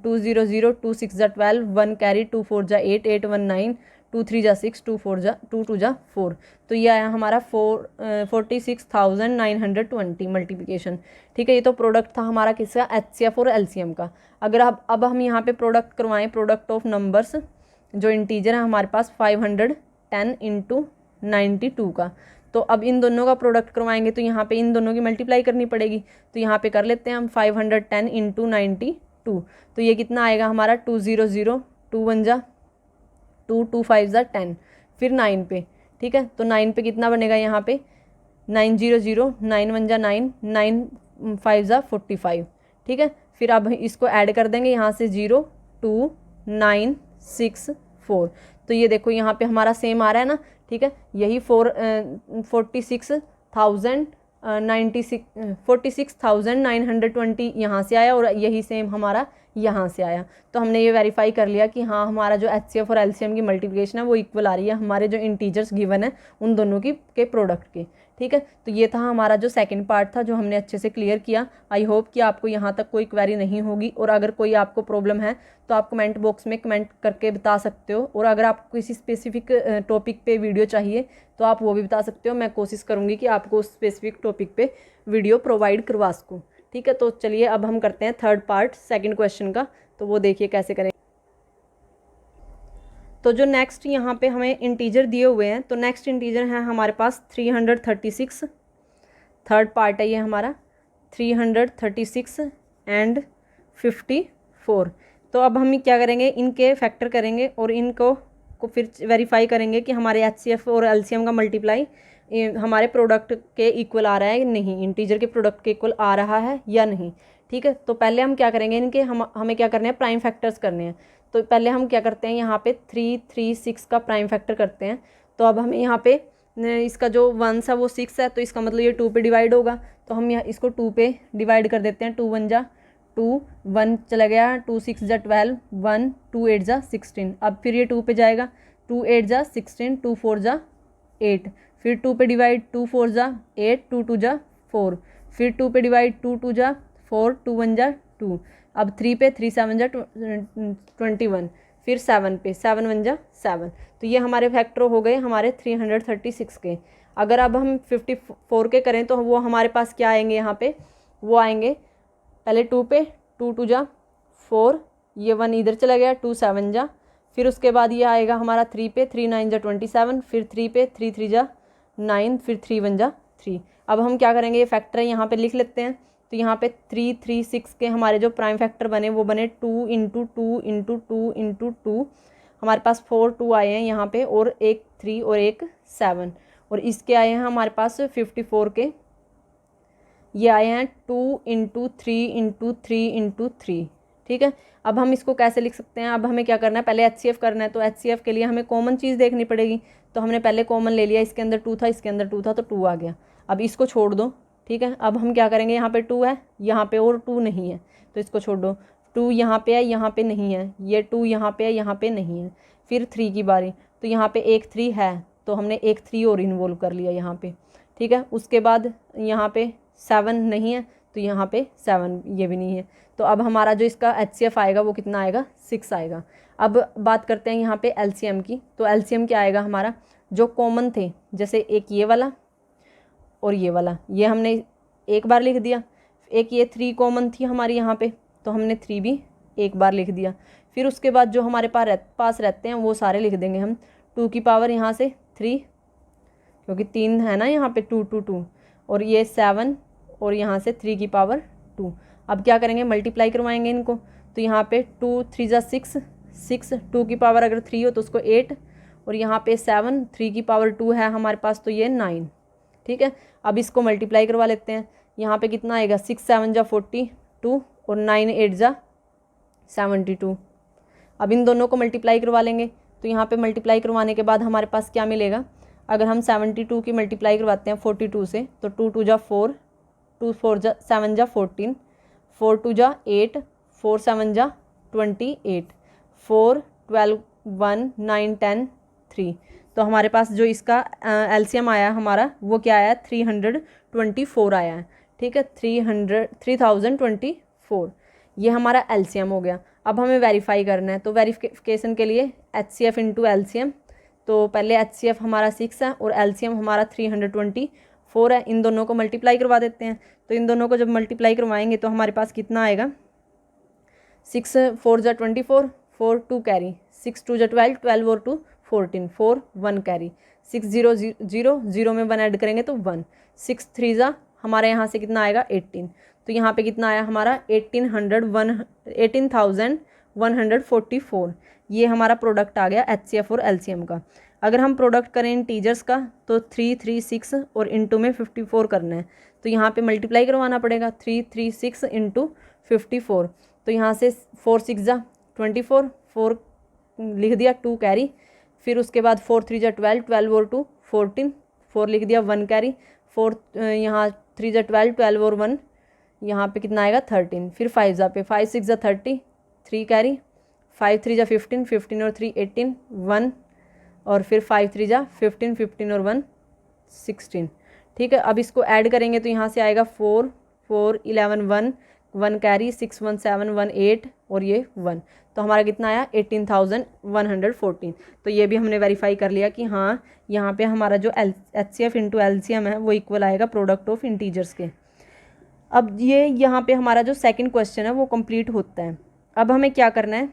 2 0 0 2 6 जा 12 1 कैरी 2 4 जा 8 8 1 9 2 3 जा 6 2 4 जा 2 2 जा 4। तो ये आया हमारा 46,920 मल्टीप्लिकेशन। ठीक है, ये तो प्रोडक्ट था हमारा किसका, HCF और LCM का। अगर अब हम यहाँ पे प्रोडक्ट करवाएं, प्रोडक्ट ऑफ नंबर्स जो इंटीजर है हमारे पास 510 × 92 का। तो अब इन दोनों का प्रोडक्ट करवाएंगे तो यहाँ पे इन दोनों की मल्टीप्लाई करनी पड़ेगी। तो यहाँ पे कर लेते हैं हम 510 × 92। तो ये कितना आएगा हमारा 2 0 0 2 1 जा 2 2 5 जा 10, फिर 9 पे। ठीक है, तो 9 पे कितना बनेगा यहाँ पे 9 0 0 9 1 जा 9 9 5 जा 45। ठीक है, फिर अब इसको ऐड कर देंगे यहाँ से 0 2 9 6 4। तो ये देखो यहाँ पे हमारा सेम आ रहा है ना। ठीक है, यही 46,920 यहाँ से आया और यही सेम हमारा यहाँ से आया। तो हमने ये वेरीफाई कर लिया कि हाँ हमारा जो HCF और LCM की मल्टीप्लिकेशन है वो इक्वल आ रही है हमारे जो इंटीजर्स गिवन है उन दोनों की के प्रोडक्ट के। ठीक है, तो ये था हमारा जो सेकंड पार्ट था जो हमने अच्छे से क्लियर किया। आई होप कि आपको यहाँ तक कोई क्वेरी नहीं होगी, और अगर कोई आपको प्रॉब्लम है तो आप कमेंट बॉक्स में कमेंट करके बता सकते हो, और अगर आपको किसी स्पेसिफिक टॉपिक पे वीडियो चाहिए तो आप वो भी बता सकते हो। मैं कोशिश करूँगी कि आपको उस स्पेसिफिक टॉपिक पे वीडियो प्रोवाइड करवा सकूँ। ठीक है, तो चलिए अब हम करते हैं थर्ड पार्ट सेकंड क्वेश्चन का। तो वो देखिए कैसे करें। तो जो नेक्स्ट यहाँ पे हमें इंटीजर दिए हुए हैं, तो नेक्स्ट इंटीजर है हमारे पास 336। थर्ड पार्ट है ये हमारा 336 एंड 54। तो अब हम क्या करेंगे, इनके फैक्टर करेंगे और इनको फिर वेरीफाई करेंगे कि हमारे HCF और LCM का मल्टीप्लाई हमारे प्रोडक्ट के इक्वल आ रहा है नहीं, इंटीजर के प्रोडक्ट के इक्वल आ रहा है या नहीं। ठीक है, तो पहले हम क्या करेंगे, इनके हमें क्या करने हैं, प्राइम फैक्टर्स करने हैं। तो पहले हम क्या करते हैं, यहाँ पे 336 का प्राइम फैक्टर करते हैं। तो अब हमें यहाँ पे इसका जो 1 है वो 6 है, तो इसका मतलब ये 2 पे डिवाइड होगा। तो हम यहाँ इसको 2 पे डिवाइड कर देते हैं। 2 1 जा 2 1 चला गया, 2 6 जा 12 1 2 8 जा 16। अब फिर ये 2 पे जाएगा, 2 8 जा 16 2 4 जा 8, फिर 2 पे डिवाइड 2 4 जा 8 2 2 जा 4, फिर 2 पे डिवाइड 2 2 जा 4 2 1 जा 2। अब 3 पे 3 7 जा 21, फिर 7 पे 7 1 जा 7। तो ये हमारे फैक्टर हो गए हमारे 336 के। अगर अब हम 54 के करें तो वो हमारे पास क्या आएंगे, यहाँ पे वो आएंगे पहले 2 पे, 2 2 जा 4, ये 1 इधर चला गया, 2 7 जा, फिर उसके बाद ये आएगा हमारा 3 पे, 3 9 जा 27, फिर 3 पे, 3 3 जा 9, फिर 3 1 जा 3। अब हम क्या करेंगे, ये फैक्टर है यहाँ पे लिख लेते हैं। तो यहाँ पे 3 3 6 के हमारे जो प्राइम फैक्टर बने वो बने 2 इंटू 2 इंटू 2 इंटू 2, हमारे पास 4 2 आए हैं यहाँ पे, और एक 3 और एक 7, और इसके आए हैं हमारे पास 54 के, ये आए हैं 2 इंटू 3 इंटू 3 इंटू 3। ठीक है, अब हम इसको कैसे लिख सकते हैं, अब हमें क्या करना है, पहले HCF करना है। तो HCF के लिए हमें कॉमन चीज़ देखनी पड़ेगी। तो हमने पहले कॉमन ले लिया, इसके अंदर 2 था, इसके अंदर 2 था, तो 2 आ गया। अब इसको छोड़ दो। ठीक है, अब हम क्या करेंगे, यहाँ पे 2 है, यहाँ पे और 2 नहीं है, तो इसको छोड़ दो। 2 यहाँ पे है, यहाँ पे नहीं है, ये 2 यहाँ पे है, यहाँ पे नहीं है। फिर 3 की बारी, तो यहाँ पे एक 3 है, तो हमने एक 3 और इन्वॉल्व कर लिया यहाँ पे। ठीक है, उसके बाद यहाँ पे 7 नहीं है, तो यहाँ पे 7 ये भी नहीं है। तो अब हमारा जो इसका HCF आएगा वो कितना आएगा, 6 आएगा। अब बात करते हैं यहाँ पे LCM की। तो LCM क्या आएगा हमारा, जो कॉमन थे, जैसे एक ये वाला और ये वाला, ये हमने एक बार लिख दिया। एक ये 3 कॉमन थी हमारी यहाँ पे, तो हमने 3 भी एक बार लिख दिया। फिर उसके बाद जो हमारे पास रहते हैं वो सारे लिख देंगे हम। 2 की पावर यहाँ से 3, क्योंकि 3 है ना यहाँ पे, 2 2 2, और ये 7, और यहाँ से 3 की पावर 2। अब क्या करेंगे, मल्टीप्लाई करवाएंगे इनको। तो यहाँ पे 2 3 जा 6, 6 2 की पावर अगर 3 हो तो उसको 8, और यहाँ पे 7 3 की पावर 2 है हमारे पास, तो ये 9। ठीक है, अब इसको मल्टीप्लाई करवा लेते हैं। यहाँ पे कितना आएगा, 6 7 जा 42, और 9 8 जा 72। अब इन दोनों को मल्टीप्लाई करवा लेंगे। तो यहाँ पे मल्टीप्लाई करवाने के बाद हमारे पास क्या मिलेगा, अगर हम 72 की मल्टीप्लाई करवाते हैं 42 से, तो 2 2 जा 4, 2 4 जा 7 जा 14, 4 2 जा 8, 4 7 जा 28, 4 12 1 9 10 3। तो हमारे पास जो इसका LCM आया हमारा वो क्या आया, 324 आया है। ठीक है, 3024, ये हमारा LCM हो गया। अब हमें वेरीफाई करना है। तो वेरिफिकेशन के लिए HCF इंटू LCM। तो पहले HCF हमारा 6 है और LCM हमारा 324 है। इन दोनों को मल्टीप्लाई करवा देते हैं। तो इन दोनों को जब मल्टीप्लाई करवाएंगे तो हमारे पास कितना आएगा, 6 4 जा 24, 4 2 कैरी, 6 2 जा 12, 12 और 2 14, 4 1 कैरी, 6 0 0 0 में 1 ऐड करेंगे तो 1, 6 3 जा हमारे यहाँ से कितना आएगा 18। तो यहाँ पे कितना आया हमारा 18,144। ये हमारा प्रोडक्ट आ गया HCF और LCM का। अगर हम प्रोडक्ट करें इंटीजर्स का तो 3 3 6 और इंटू में 54 करना है। तो यहाँ पे मल्टीप्लाई करवाना पड़ेगा, 3 3 6 इंटू 54। तो यहाँ से 4 6 जा 24, 4 लिख दिया, 2 कैरी, फिर उसके बाद 4 3 जा 12, 12 और 2 14, 4 लिख दिया, 1 कैरी, 4 यहाँ 3 जा 12, 12 और 1 यहाँ पे कितना आएगा 13, फिर 5 जा पे 5 6 जा 30, 3 कैरी, 5 3 जा 15, 15 और 3 18, 1 और फिर 5 3 जा 15, 15 और 1 16। ठीक है, अब इसको ऐड करेंगे तो यहाँ से आएगा 4 4 11 1 1 कैरी, 6 1 7 1 8 और ये 1। तो हमारा कितना आया 18,114। तो ये भी हमने वेरीफाई कर लिया कि हाँ यहाँ पे हमारा जो HCF इंटू LCM है वो इक्वल आएगा प्रोडक्ट ऑफ इंटीजर्स के। अब ये यहाँ पे हमारा जो सेकंड क्वेश्चन है वो कंप्लीट होता है। अब हमें क्या करना है,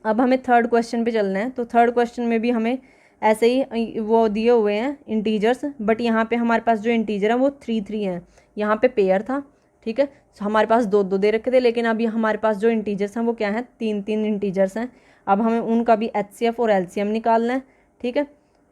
अब हमें थर्ड क्वेश्चन पे चलना है। तो थर्ड क्वेश्चन में भी हमें ऐसे ही वो दिए हुए हैं इंटीजर्स, बट यहाँ पे हमारे पास जो इंटीजर है वो 3 3 हैं। यहाँ पे पेयर था, ठीक है, तो हमारे पास 2 2 दे रखे थे, लेकिन अभी हमारे पास जो इंटीजर्स हैं वो क्या हैं, 3 3 इंटीजर्स हैं। अब हमें उनका भी HCF और LCM निकालना है। ठीक है,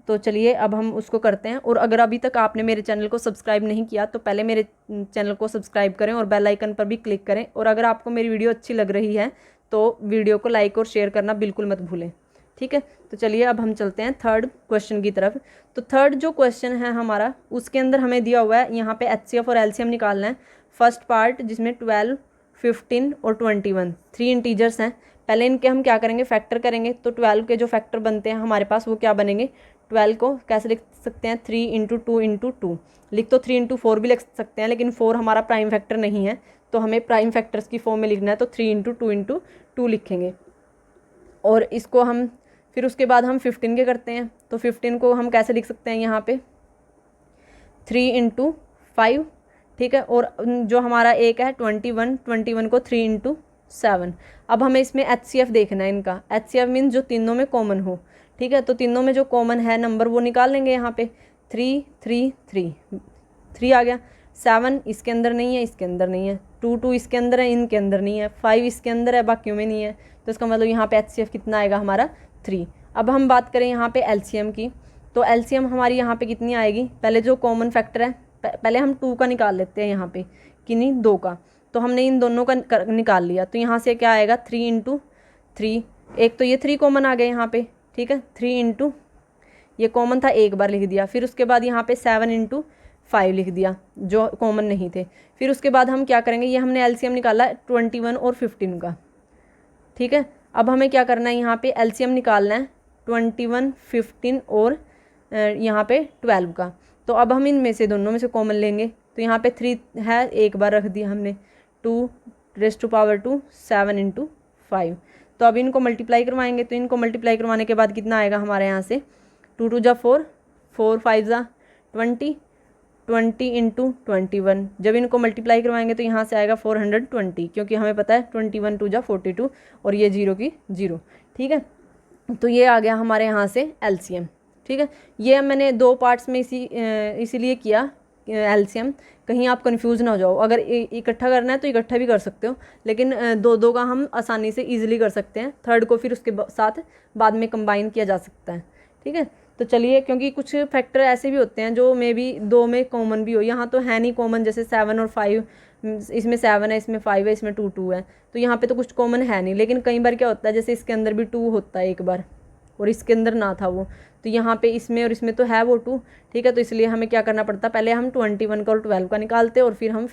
तो चलिए अब हम उसको करते हैं। और अगर अभी तक आपने मेरे चैनल को सब्सक्राइब नहीं किया तो पहले मेरे चैनल को सब्सक्राइब करें और बेल आइकन पर भी क्लिक करें। और अगर आपको मेरी वीडियो अच्छी लग रही है तो वीडियो को लाइक और शेयर करना बिल्कुल मत भूलें। ठीक है, तो चलिए अब हम चलते हैं थर्ड क्वेश्चन की तरफ। तो थर्ड जो क्वेश्चन है हमारा उसके अंदर हमें दिया हुआ है यहाँ पे HCF और LCM निकालना है। फर्स्ट पार्ट जिसमें 12 15 और 21 3 इंटीजर्स हैं। पहले इनके हम क्या करेंगे, फैक्टर करेंगे। तो 12 के जो फैक्टर बनते हैं हमारे पास वो क्या बनेंगे, 12 को कैसे लिख सकते हैं, 3 इंटू 2 इंटू 2 लिख, तो 3 इंटू 4 भी लिख सकते हैं, लेकिन 4 हमारा प्राइम फैक्टर नहीं है तो हमें प्राइम फैक्टर्स की फॉर्म में लिखना है। तो 3 इंटू 2 इंटू 2 लिखेंगे। और इसको हम फिर उसके बाद हम 15 के करते हैं। तो 15 को हम कैसे लिख सकते हैं, यहाँ पे 3 इंटू 5 ठीक है। और जो हमारा एक है 21, 21 को 3 इंटू 7। अब हमें इसमें HCF देखना है इनका। HCF मीन्स जो तीनों में कॉमन हो, ठीक है। तो तीनों में जो कॉमन है नंबर वो निकाल लेंगे यहाँ पे। 3 3 3 3 आ गया। 7 इसके अंदर नहीं है, इसके अंदर नहीं है। 2 2 इसके अंदर है, इनके अंदर नहीं है। 5 इसके अंदर है, बाकियों में नहीं है। तो इसका मतलब यहाँ पे HCF कितना आएगा हमारा 3। अब हम बात करें यहाँ पे LCM की, तो LCM हमारी यहाँ पे कितनी आएगी। पहले जो कॉमन फैक्टर है, पहले हम 2 का निकाल लेते हैं यहाँ पे, कि नहीं 2 का। तो हमने इन दोनों का निकाल लिया, तो यहाँ से क्या आएगा 3 इंटू 3। एक तो ये 3 कॉमन आ गए यहाँ पे, ठीक है। 3 इंटू ये कॉमन था, एक बार लिख दिया। फिर उसके बाद यहाँ पे 7 इंटू 5 लिख दिया, जो कॉमन नहीं थे। फिर उसके बाद हम क्या करेंगे, ये हमने LCM निकाला 21 और 15 का, ठीक है। अब हमें क्या करना है, यहाँ पे LCM निकालना है 21, 15 और यहाँ पे 12 का। तो अब हम इनमें से दोनों में से कॉमन लेंगे। तो यहाँ पे 3 है, एक बार रख दिया हमने। 2⁻², 7 इंटू 5। तो अब इनको मल्टीप्लाई करवाएंगे, तो इनको मल्टीप्लाई करवाने के बाद कितना आएगा हमारे यहाँ से 2 2 जा 4, 4 5 जा 20, 20 इंटू 21। जब इनको मल्टीप्लाई करवाएंगे तो यहाँ से आएगा 420, क्योंकि हमें पता है 21 2 जा 42 और ये 0 की 0, ठीक है। तो ये आ गया हमारे यहाँ से LCM, ठीक है। ये मैंने 2 पार्ट्स में इसीलिए किया LCM, कहीं आप कंफ्यूज ना हो जाओ। अगर इकट्ठा करना है तो इकट्ठा भी कर सकते हो, लेकिन 2 का हम आसानी से ईजिली कर सकते हैं। थर्ड को फिर उसके साथ बाद में कंबाइन किया जा सकता है, ठीक है। तो चलिए, क्योंकि कुछ फैक्टर ऐसे भी होते हैं जो मे बी 2 में कॉमन भी हो। यहाँ तो है नहीं कॉमन, जैसे 7 और 5, इसमें 7 है, इसमें 5 है, इसमें 2 2 है। तो यहाँ पे तो कुछ कॉमन है नहीं। लेकिन कई बार क्या होता है, जैसे इसके अंदर भी 2 होता है एक बार, और इसके अंदर ना था वो, तो यहाँ पे इसमें और इसमें तो है वो 2, ठीक है। तो इसलिए हमें क्या करना पड़ता, पहले हम 21 का और 12 का निकालते, और फिर हम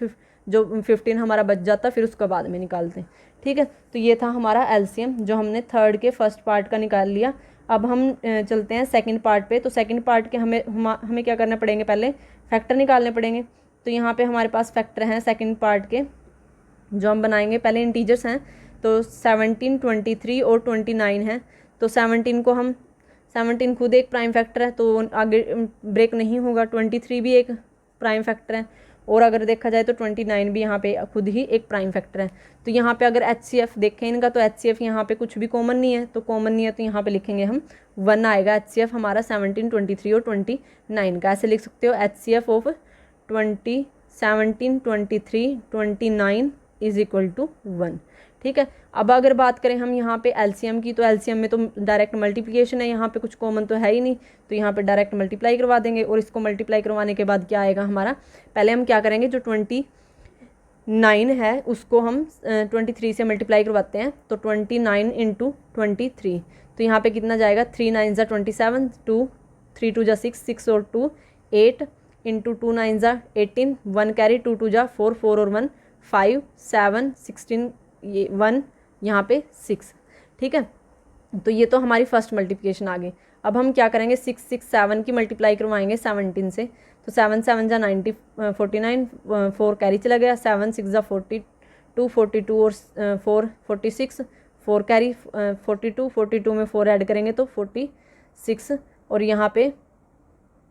जो 15 हमारा बच जाता फिर उसका बाद में निकालते, ठीक है। तो ये था हमारा LCM, जो हमने थर्ड के फर्स्ट पार्ट का निकाल लिया। अब हम चलते हैं सेकंड पार्ट पे। तो सेकंड पार्ट के हमें क्या करना पड़ेंगे, पहले फैक्टर निकालने पड़ेंगे। तो यहाँ पे हमारे पास फैक्टर हैं सेकंड पार्ट के, जो हम बनाएंगे। पहले इंटीजर्स हैं, तो 17, 23 और 29 हैं। तो 17 खुद एक प्राइम फैक्टर है, तो आगे ब्रेक नहीं होगा। 23 भी एक प्राइम फैक्टर है, और अगर देखा जाए तो 29 भी यहाँ पे खुद ही एक प्राइम फैक्टर है। तो यहाँ पे अगर HCF देखें इनका, तो HCF यहाँ पे कुछ भी कॉमन नहीं है, तो कॉमन नहीं है तो यहाँ पे लिखेंगे हम 1 आएगा HCF हमारा 17, 23 और 29 का। ऐसे लिख सकते हो HCF of 17, 23, 29 is equal to 1, ठीक है। अब अगर बात करें हम यहाँ पे LCM की, तो LCM में तो डायरेक्ट मल्टीप्लिकेशन है, यहाँ पे कुछ कॉमन तो है ही नहीं, तो यहाँ पे डायरेक्ट मल्टीप्लाई करवा देंगे। और इसको मल्टीप्लाई करवाने के बाद क्या आएगा हमारा, पहले हम क्या करेंगे, जो 29 है उसको हम 23 से मल्टीप्लाई करवाते हैं। तो 29 इंटू 23, तो यहाँ पे कितना जाएगा, 3 9 जा 27, 2 3 2 जा 6, 6 और 2 8 इंटू 2 9 जा 18, 1 कैरी, 2 2 जा 4, 4 और 1 5, 7 16, ये 1 यहाँ पे 6, ठीक है। तो ये तो हमारी फर्स्ट मल्टीप्लिकेशन आ गई। अब हम क्या करेंगे, 6 6 7 की मल्टीप्लाई करवाएंगे 17 से। तो 7 7 जा 90, 49, 4 कैरी चला गया, 7 6 जा 42, 42 और 4 46, 4 कैरी 42, 42 में 4 ऐड करेंगे तो 46, और यहाँ पे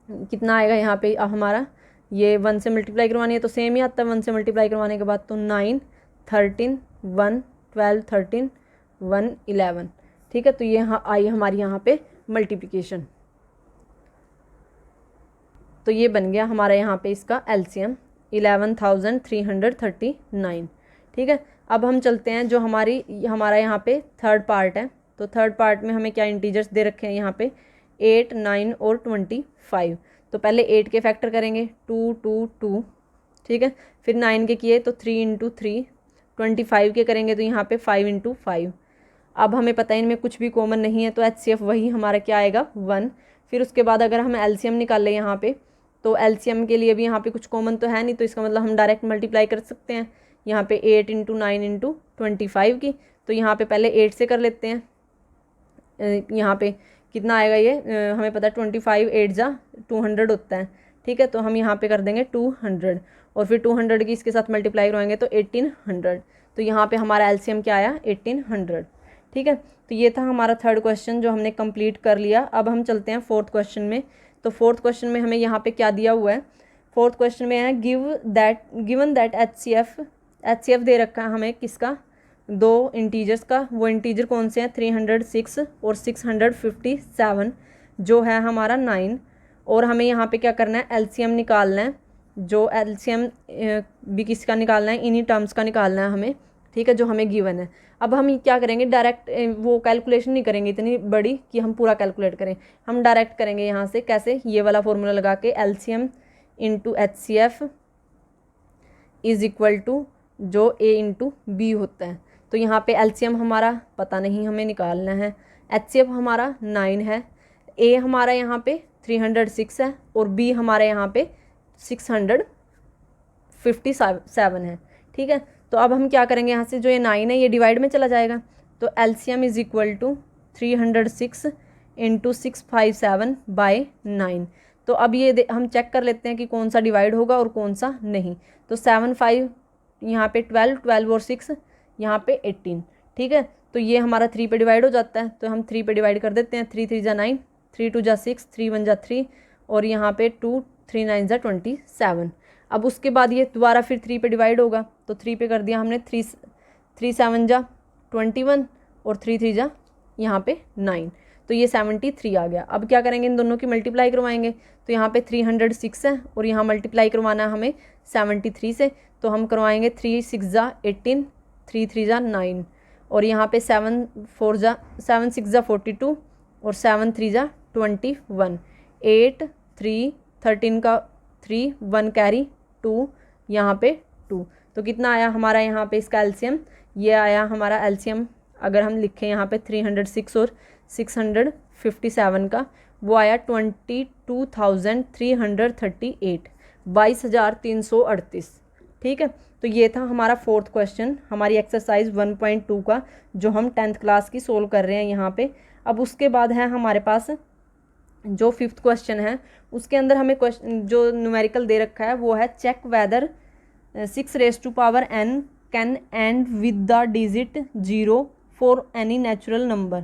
कितना आएगा, यहाँ पे हमारा ये 1 से मल्टीप्लाई करवानी है तो सेम ही आता है 1 से मल्टीप्लाई करवाने के बाद। तो 9 13 1 12 13 1 11, ठीक है। तो ये आई हमारी यहाँ पे मल्टीप्लिकेशन। तो ये बन गया हमारा यहाँ पे इसका LCM 11,339, ठीक है। अब हम चलते हैं जो हमारा यहाँ पे थर्ड पार्ट है। तो थर्ड पार्ट में हमें क्या इंटीजर्स दे रखे हैं यहाँ पे 8 9 और 25। तो पहले 8 के फैक्टर करेंगे 2 2 2, ठीक है। फिर 9 के किए तो 3 इंटू 3, 25 के करेंगे तो यहाँ पे 5 इंटू 5। अब हमें पता है इनमें कुछ भी कॉमन नहीं है, तो HCF वही हमारा क्या आएगा 1। फिर उसके बाद अगर हम LCM निकाल लें यहाँ पे, तो LCM के लिए भी यहाँ पे कुछ कॉमन तो है नहीं, तो इसका मतलब हम डायरेक्ट मल्टीप्लाई कर सकते हैं यहाँ पे 8 इंटू 9 इंटू 25 की। तो यहाँ पे पहले 8 से कर लेते हैं, यहाँ पे कितना आएगा ये हमें पता है 25 8 जा 200 होता है, ठीक है। तो हम यहाँ पे कर देंगे 200, और फिर 200 की इसके साथ मल्टीप्लाई करवाएंगे तो 1800। तो यहाँ पे हमारा LCM क्या आया 1800, ठीक है। तो ये था हमारा थर्ड क्वेश्चन जो हमने कंप्लीट कर लिया। अब हम चलते हैं फोर्थ क्वेश्चन में। तो फोर्थ क्वेश्चन में हमें यहाँ पे क्या दिया हुआ है, फोर्थ क्वेश्चन में है गिवन दैट एचसीएफ दे रखा है हमें किसका, 2 इंटीजर्स का। वो इंटीजर कौन से हैं, 306 और 657, जो है हमारा 9। और हमें यहाँ पे क्या करना है, एलसीएम निकालना है। जो एलसीएम भी किसका निकालना है, इन्हीं टर्म्स का निकालना है हमें, ठीक है, जो हमें गिवन है। अब हम क्या करेंगे, डायरेक्ट वो कैलकुलेशन नहीं करेंगे इतनी बड़ी कि हम पूरा कैलकुलेट करें। हम डायरेक्ट करेंगे यहाँ से, कैसे, ये वाला फॉर्मूला लगा के, LCM into HCF is equal to जो A इंटू B होता है। तो यहाँ पे एलसीएम हमारा पता नहीं, हमें निकालना है। HCF हमारा 9 है, A हमारा यहाँ पे 306 है और B हमारे यहाँ पे 657 है, ठीक है। तो अब हम क्या करेंगे, यहाँ से जो ये 9 है ये डिवाइड में चला जाएगा। तो LCM is equal to 306 into 657/9। तो अब ये हम चेक कर लेते हैं कि कौन सा डिवाइड होगा और कौन सा नहीं। तो 7 5 यहाँ पे 12 और 6 यहाँ पे 18, ठीक है। तो ये हमारा 3 पे डिवाइड हो जाता है, तो हम 3 पे डिवाइड कर देते हैं। 3 3 जा 9, 3 2 जा 6, 3 1 जा 3 और यहाँ पे 2 3 9 जा 27। अब उसके बाद ये दोबारा फिर 3 पे डिवाइड होगा, तो 3 पे कर दिया हमने। 3 7 जा 21 और 3 3 जा यहाँ पे 9, तो ये 73 आ गया। अब क्या करेंगे, इन दोनों की मल्टीप्लाई करवाएंगे। तो यहाँ पे 306 है और यहाँ मल्टीप्लाई करवाना है हमें 73 से, तो हम करवाएंगे 3 6 जा 18, 3 3 जा 9 और यहाँ पे 7 6 जा 42 और 7 3 जा 21, 8 3 13 का 3 1 कैरी 2 यहाँ पे 2। तो कितना आया हमारा यहाँ पे इसका एलसीएम, ये आया हमारा एलसीएम। अगर हम लिखें यहाँ पे 306 और 657 का, वो आया 22,338, 22,338, ठीक है। तो ये था हमारा फोर्थ क्वेश्चन, हमारी एक्सरसाइज 1.2 का, जो हम 10th क्लास की सोल्व कर रहे हैं यहाँ पे। अब उसके बाद है हमारे पास जो 5th क्वेश्चन है, उसके अंदर हमें क्वेश्चन जो न्यूमेरिकल दे रखा है वो है check whether 6n can end with the digit 0 for any natural number.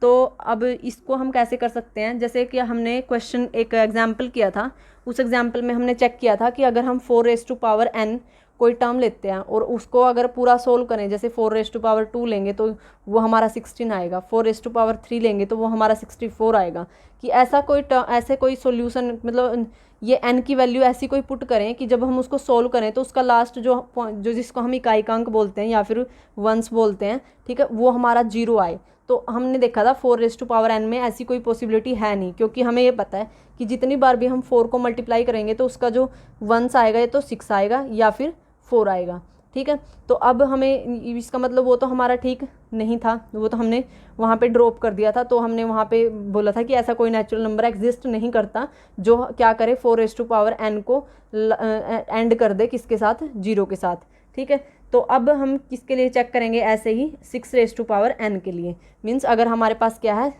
तो अब इसको हम कैसे कर सकते हैं, जैसे कि हमने क्वेश्चन एक एग्जाम्पल किया था, उस एग्जाम्पल में हमने चेक किया था कि अगर हम 4n कोई टर्म लेते हैं और उसको अगर पूरा सोल्व करें, जैसे 4(2) लेंगे तो वो हमारा 16 आएगा, 4(3) लेंगे तो वो हमारा 64 आएगा। कि ऐसा कोई सॉल्यूशन, मतलब ये n की वैल्यू ऐसी कोई पुट करें कि जब हम उसको सोल्व करें तो उसका लास्ट जो जिसको हम इकाई का अंक बोलते हैं या फिर वंस बोलते हैं, ठीक है, वो हमारा 0 आए। तो हमने देखा था 4(n) में ऐसी कोई पॉसिबिलिटी है नहीं, क्योंकि हमें ये पता है कि जितनी बार भी हम 4 को मल्टीप्लाई करेंगे तो उसका जो वंस आएगा या तो 6 आएगा या फिर 4 आएगा, ठीक है। तो अब हमें इसका मतलब वो तो हमारा ठीक नहीं था, वो तो हमने वहाँ पे ड्रॉप कर दिया था। तो हमने वहाँ पे बोला था कि ऐसा कोई नेचुरल नंबर एग्जिस्ट नहीं करता जो क्या करे 4(n) को एंड कर दे किसके साथ, 0 के साथ, ठीक है। तो अब हम किसके लिए चेक करेंगे, ऐसे ही 6(n) के लिए। मीन्स अगर हमारे पास क्या है,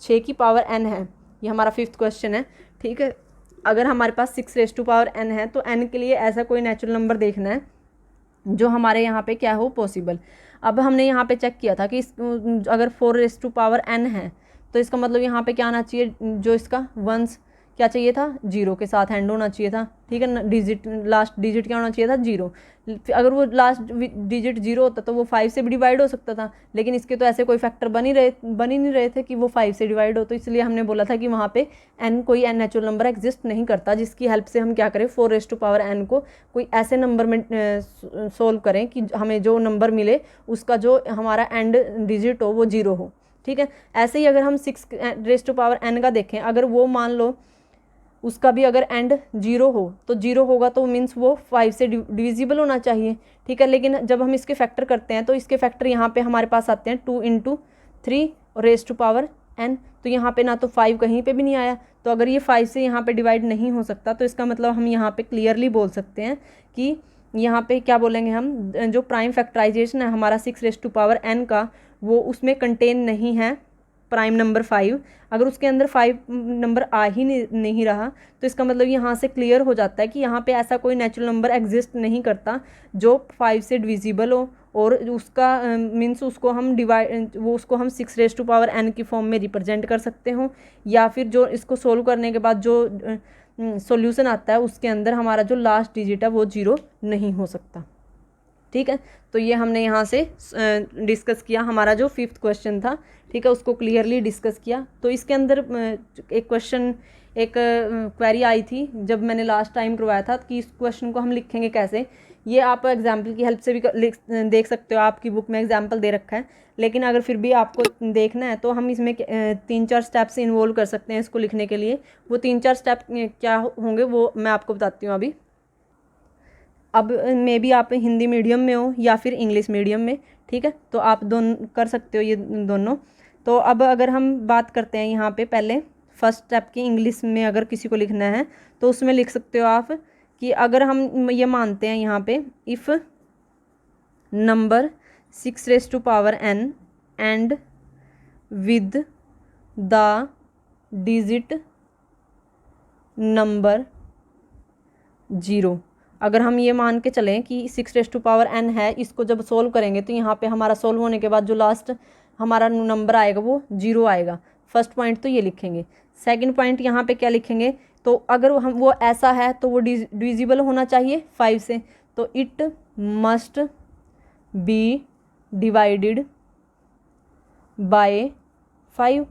6 की पावर n है, ये हमारा 5th क्वेश्चन है, ठीक है। अगर हमारे पास 6(n) है तो n के लिए ऐसा कोई नेचुरल नंबर देखना है जो हमारे यहाँ पे क्या हो पॉसिबल। अब हमने यहाँ पे चेक किया था कि अगर 4(n) है तो इसका मतलब यहाँ पे क्या आना चाहिए, जो इसका वंस क्या चाहिए था, 0 के साथ एंड होना चाहिए था, ठीक है। डिजिट लास्ट डिजिट क्या होना चाहिए था, 0। अगर वो लास्ट डिजिट 0 होता तो वो 5 से भी डिवाइड हो सकता था, लेकिन इसके तो ऐसे कोई फैक्टर बन ही नहीं रहे थे कि वो 5 से डिवाइड हो। तो इसलिए हमने बोला था कि वहाँ पे कोई नेचुरल नंबर एग्जिस्ट नहीं करता जिसकी हेल्प से हम क्या करें 4(n) को कोई ऐसे नंबर में सोल्व करें कि हमें जो नंबर मिले उसका जो हमारा एंड डिजिट हो वो 0 हो, ठीक है। ऐसे ही अगर हम 6(n) का देखें, अगर वो मान लो उसका भी अगर एंड 0 हो तो 0 होगा तो मीन्स वो 5 से डिविजिबल होना चाहिए, ठीक है। लेकिन जब हम इसके फैक्टर करते हैं तो इसके फैक्टर यहाँ पे हमारे पास आते हैं 2 × 3(n), तो यहाँ पे ना तो 5 कहीं पे भी नहीं आया। तो अगर ये 5 से यहाँ पे डिवाइड नहीं हो सकता तो इसका मतलब हम यहाँ पे क्लियरली बोल सकते हैं कि यहाँ पे क्या बोलेंगे हम, जो प्राइम फैक्टराइजेशन है हमारा 6(n) का, वो उसमें कंटेन नहीं है प्राइम नंबर 5। अगर उसके अंदर 5 नंबर आ ही नहीं रहा तो इसका मतलब यहाँ से क्लियर हो जाता है कि यहाँ पे ऐसा कोई नेचुरल नंबर एग्जिस्ट नहीं करता जो 5 से डिविजिबल हो और उसका मीन्स उसको हम उसको हम 6(n) की फॉर्म में रिप्रेजेंट कर सकते हो, या फिर जो इसको सोल्व करने के बाद जो सॉल्यूशन आता है उसके अंदर हमारा जो लास्ट डिजिट है वो 0 नहीं हो सकता। ठीक है, तो ये हमने यहाँ से डिस्कस किया, हमारा जो 5th क्वेश्चन था, ठीक है, उसको क्लियरली डिस्कस किया। तो इसके अंदर एक क्वेश्चन, एक क्वेरी आई थी जब मैंने लास्ट टाइम करवाया था कि इस क्वेश्चन को हम लिखेंगे कैसे। ये आप एग्जाम्पल की हेल्प से भी देख सकते हो, आपकी बुक में एग्जाम्पल दे रखा है, लेकिन अगर फिर भी आपको देखना है तो हम इसमें 3-4 स्टेप्स इन्वॉल्व कर सकते हैं इसको लिखने के लिए। वो 3-4 स्टेप क्या होंगे वो मैं आपको बताती हूँ अभी। अब मे बी आप हिंदी मीडियम में हो या फिर इंग्लिश मीडियम में, ठीक है, तो आप दोनों कर सकते हो ये दोनों। तो अब अगर हम बात करते हैं यहाँ पे पहले फर्स्ट स्टेप की, इंग्लिश में अगर किसी को लिखना है तो उसमें लिख सकते हो आप कि अगर हम ये मानते हैं यहाँ पे, if number 6n and with the digit number 0, अगर हम ये मान के चलें कि 6n है, इसको जब सोल्व करेंगे तो यहाँ पे हमारा सोल्व होने के बाद जो लास्ट हमारा नंबर आएगा वो 0 आएगा। फर्स्ट पॉइंट तो ये लिखेंगे। सेकंड पॉइंट यहाँ पे क्या लिखेंगे, तो अगर हम वो ऐसा है तो वो डिविजिबल होना चाहिए 5 से, तो it must be divided by 5,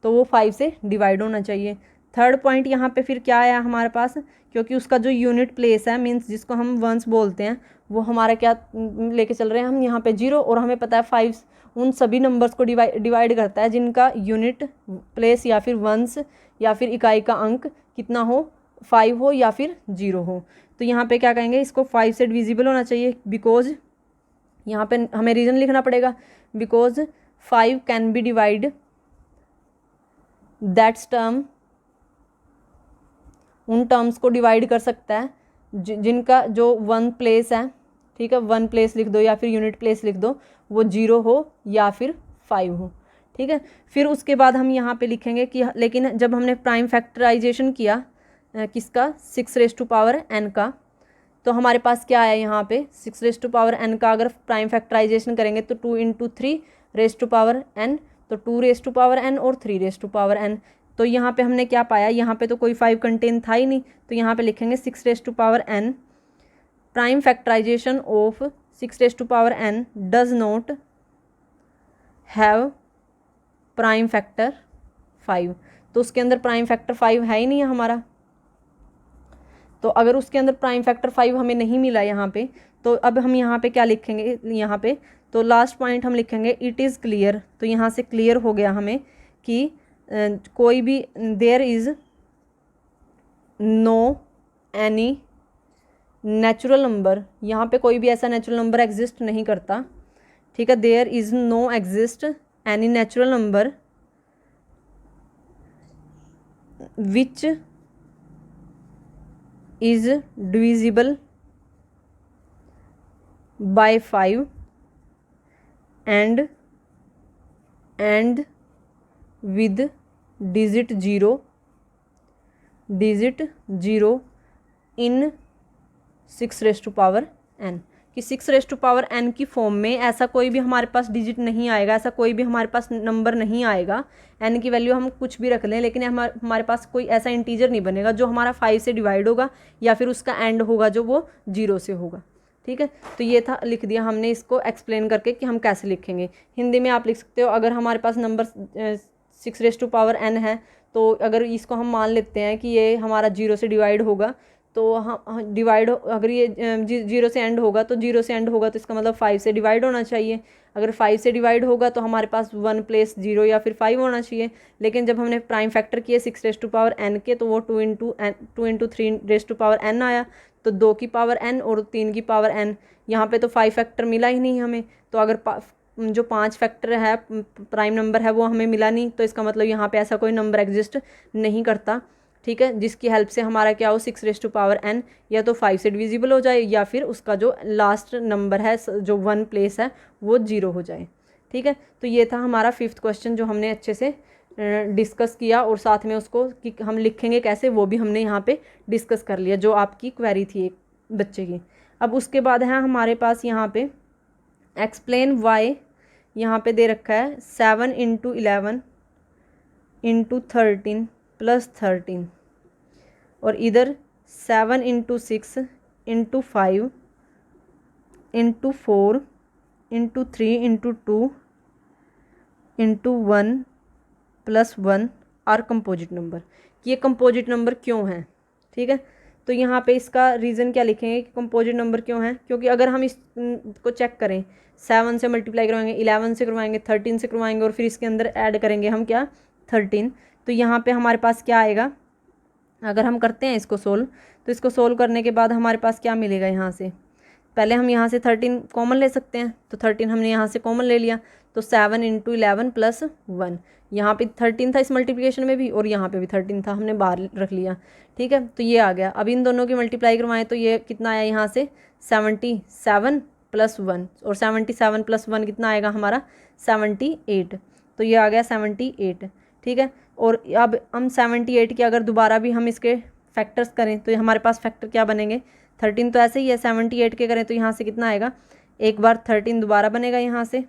तो वो 5 से डिवाइड होना चाहिए। थर्ड पॉइंट यहाँ पे फिर क्या आया हमारे पास, क्योंकि उसका जो यूनिट प्लेस है, मीन्स जिसको हम वंस बोलते हैं, वो हमारा क्या लेके चल रहे हैं हम यहाँ पे 0, और हमें पता है 5 उन सभी नंबर्स को डिवाइड करता है जिनका यूनिट प्लेस या फिर वंस या फिर इकाई का अंक कितना हो, 5 हो या फिर 0 हो। तो यहाँ पे क्या कहेंगे, इसको 5 से डिविजिबल होना चाहिए, बिकॉज यहाँ पे हमें रीज़न लिखना पड़ेगा, because 5 can be divide that's term, उन टर्म्स को डिवाइड कर सकता है जिनका जो वन प्लेस है, ठीक है, वन प्लेस लिख दो या फिर यूनिट प्लेस लिख दो, वो 0 हो या फिर 5 हो। ठीक है, फिर उसके बाद हम यहाँ पे लिखेंगे कि लेकिन जब हमने प्राइम फैक्टराइजेशन किया किसका, 6n का, तो हमारे पास क्या आया यहाँ पे, 6n का अगर प्राइम फैक्टराइजेशन करेंगे तो 2 × 3n, तो 2n और 3n। तो यहाँ पे हमने क्या पाया, यहाँ पे तो कोई 5 कंटेन था ही नहीं, तो यहाँ पे लिखेंगे 6n, prime factorisation of 6n does not have prime factor 5, तो उसके अंदर प्राइम फैक्टर 5 है ही नहीं है हमारा। तो अगर उसके अंदर प्राइम फैक्टर 5 हमें नहीं मिला यहाँ पे, तो अब हम यहाँ पे क्या लिखेंगे, यहाँ पे तो लास्ट पॉइंट हम लिखेंगे इट इज़ क्लियर। तो यहाँ से क्लियर हो गया हमें कि कोई भी there is no any natural number, यहाँ पे कोई भी ऐसा नेचुरल नंबर एग्जिस्ट नहीं करता। ठीक है, there is no exist any natural number which is divisible by 5 and with digit 0 in 6n, कि 6n की फॉर्म में ऐसा कोई भी हमारे पास डिजिट नहीं आएगा, ऐसा कोई भी हमारे पास नंबर नहीं आएगा। n की वैल्यू हम कुछ भी रख लें, लेकिन हमारे पास कोई ऐसा इंटीजर नहीं बनेगा जो हमारा 5 से डिवाइड होगा या फिर उसका एंड होगा जो वो 0 से होगा। ठीक है, तो ये था, लिख दिया हमने इसको एक्सप्लेन करके कि हम कैसे लिखेंगे। हिंदी में आप लिख सकते हो, अगर हमारे पास नंबर 6n है, तो अगर इसको हम मान लेते हैं कि ये हमारा 0 से डिवाइड होगा, तो हम डिवाइड, अगर ये 0 से एंड होगा, तो 0 से एंड होगा तो इसका मतलब 5 से डिवाइड होना चाहिए। अगर 5 से डिवाइड होगा तो हमारे पास 1 प्लेस 0 या फिर 5 होना चाहिए। लेकिन जब हमने प्राइम फैक्टर किए 6n के, तो वो 2 × 3n आया, तो 2 की पावर n और 3 की पावर n। यहाँ पे तो 5 फैक्टर मिला ही नहीं हमें, तो अगर जो 5 फैक्टर है प्राइम नंबर है वो हमें मिला नहीं, तो इसका मतलब यहाँ पे ऐसा कोई नंबर एग्जिस्ट नहीं करता। ठीक है, जिसकी हेल्प से हमारा क्या हो, 6n या तो 5 से डिविजिबल हो जाए या फिर उसका जो लास्ट नंबर है जो 1 प्लेस है वो 0 हो जाए। ठीक है, तो ये था हमारा 5th क्वेश्चन जो हमने अच्छे से डिस्कस किया, और साथ में उसको कि हम लिखेंगे कैसे वो भी हमने यहाँ पे डिस्कस कर लिया, जो आपकी क्वेरी थी एक बच्चे की। अब उसके बाद है हमारे पास यहाँ पे एक्सप्लेन वाई, यहाँ पे दे रखा है 7 × 11 × 13 + 13, और इधर 7 into 6 into 5 into 4 into 3 into 2 into 1 plus 1 are composite number. ये कंपोजिट नंबर क्यों है, ठीक है। तो यहाँ पे इसका रीज़न क्या लिखेंगे कि कंपोजिट नंबर क्यों है, क्योंकि अगर हम इसको चेक करें 7 से मल्टीप्लाई करवाएंगे, 11 से करवाएंगे, 13 से करवाएंगे और फिर इसके अंदर ऐड करेंगे हम क्या 13, तो यहाँ पे हमारे पास क्या आएगा, अगर हम करते हैं इसको सोल्व, तो इसको सोल्व करने के बाद हमारे पास क्या मिलेगा, यहाँ से पहले हम यहाँ से 13 कॉमन ले सकते हैं, तो 13 हमने यहाँ से कॉमन ले लिया, तो 7 इंटू 11 प्लस 1, यहाँ पे 13 था इस मल्टीप्लिकेशन में भी और यहाँ पे भी 13 था, हमने बाहर रख लिया, ठीक है। तो ये आ गया। अब इन दोनों की मल्टीप्लाई करवाएं तो ये कितना आया यहाँ से 77 प्लस 1, और 77 प्लस 1 कितना आएगा हमारा 78, तो ये आ गया 78, ठीक है। और अब हम 78 के अगर दोबारा भी हम इसके फैक्टर्स करें तो हमारे पास फैक्टर क्या बनेंगे, 13 तो ऐसे ही है, 78 के करें तो यहाँ से कितना आएगा, एक बार 13 दोबारा बनेगा यहाँ से,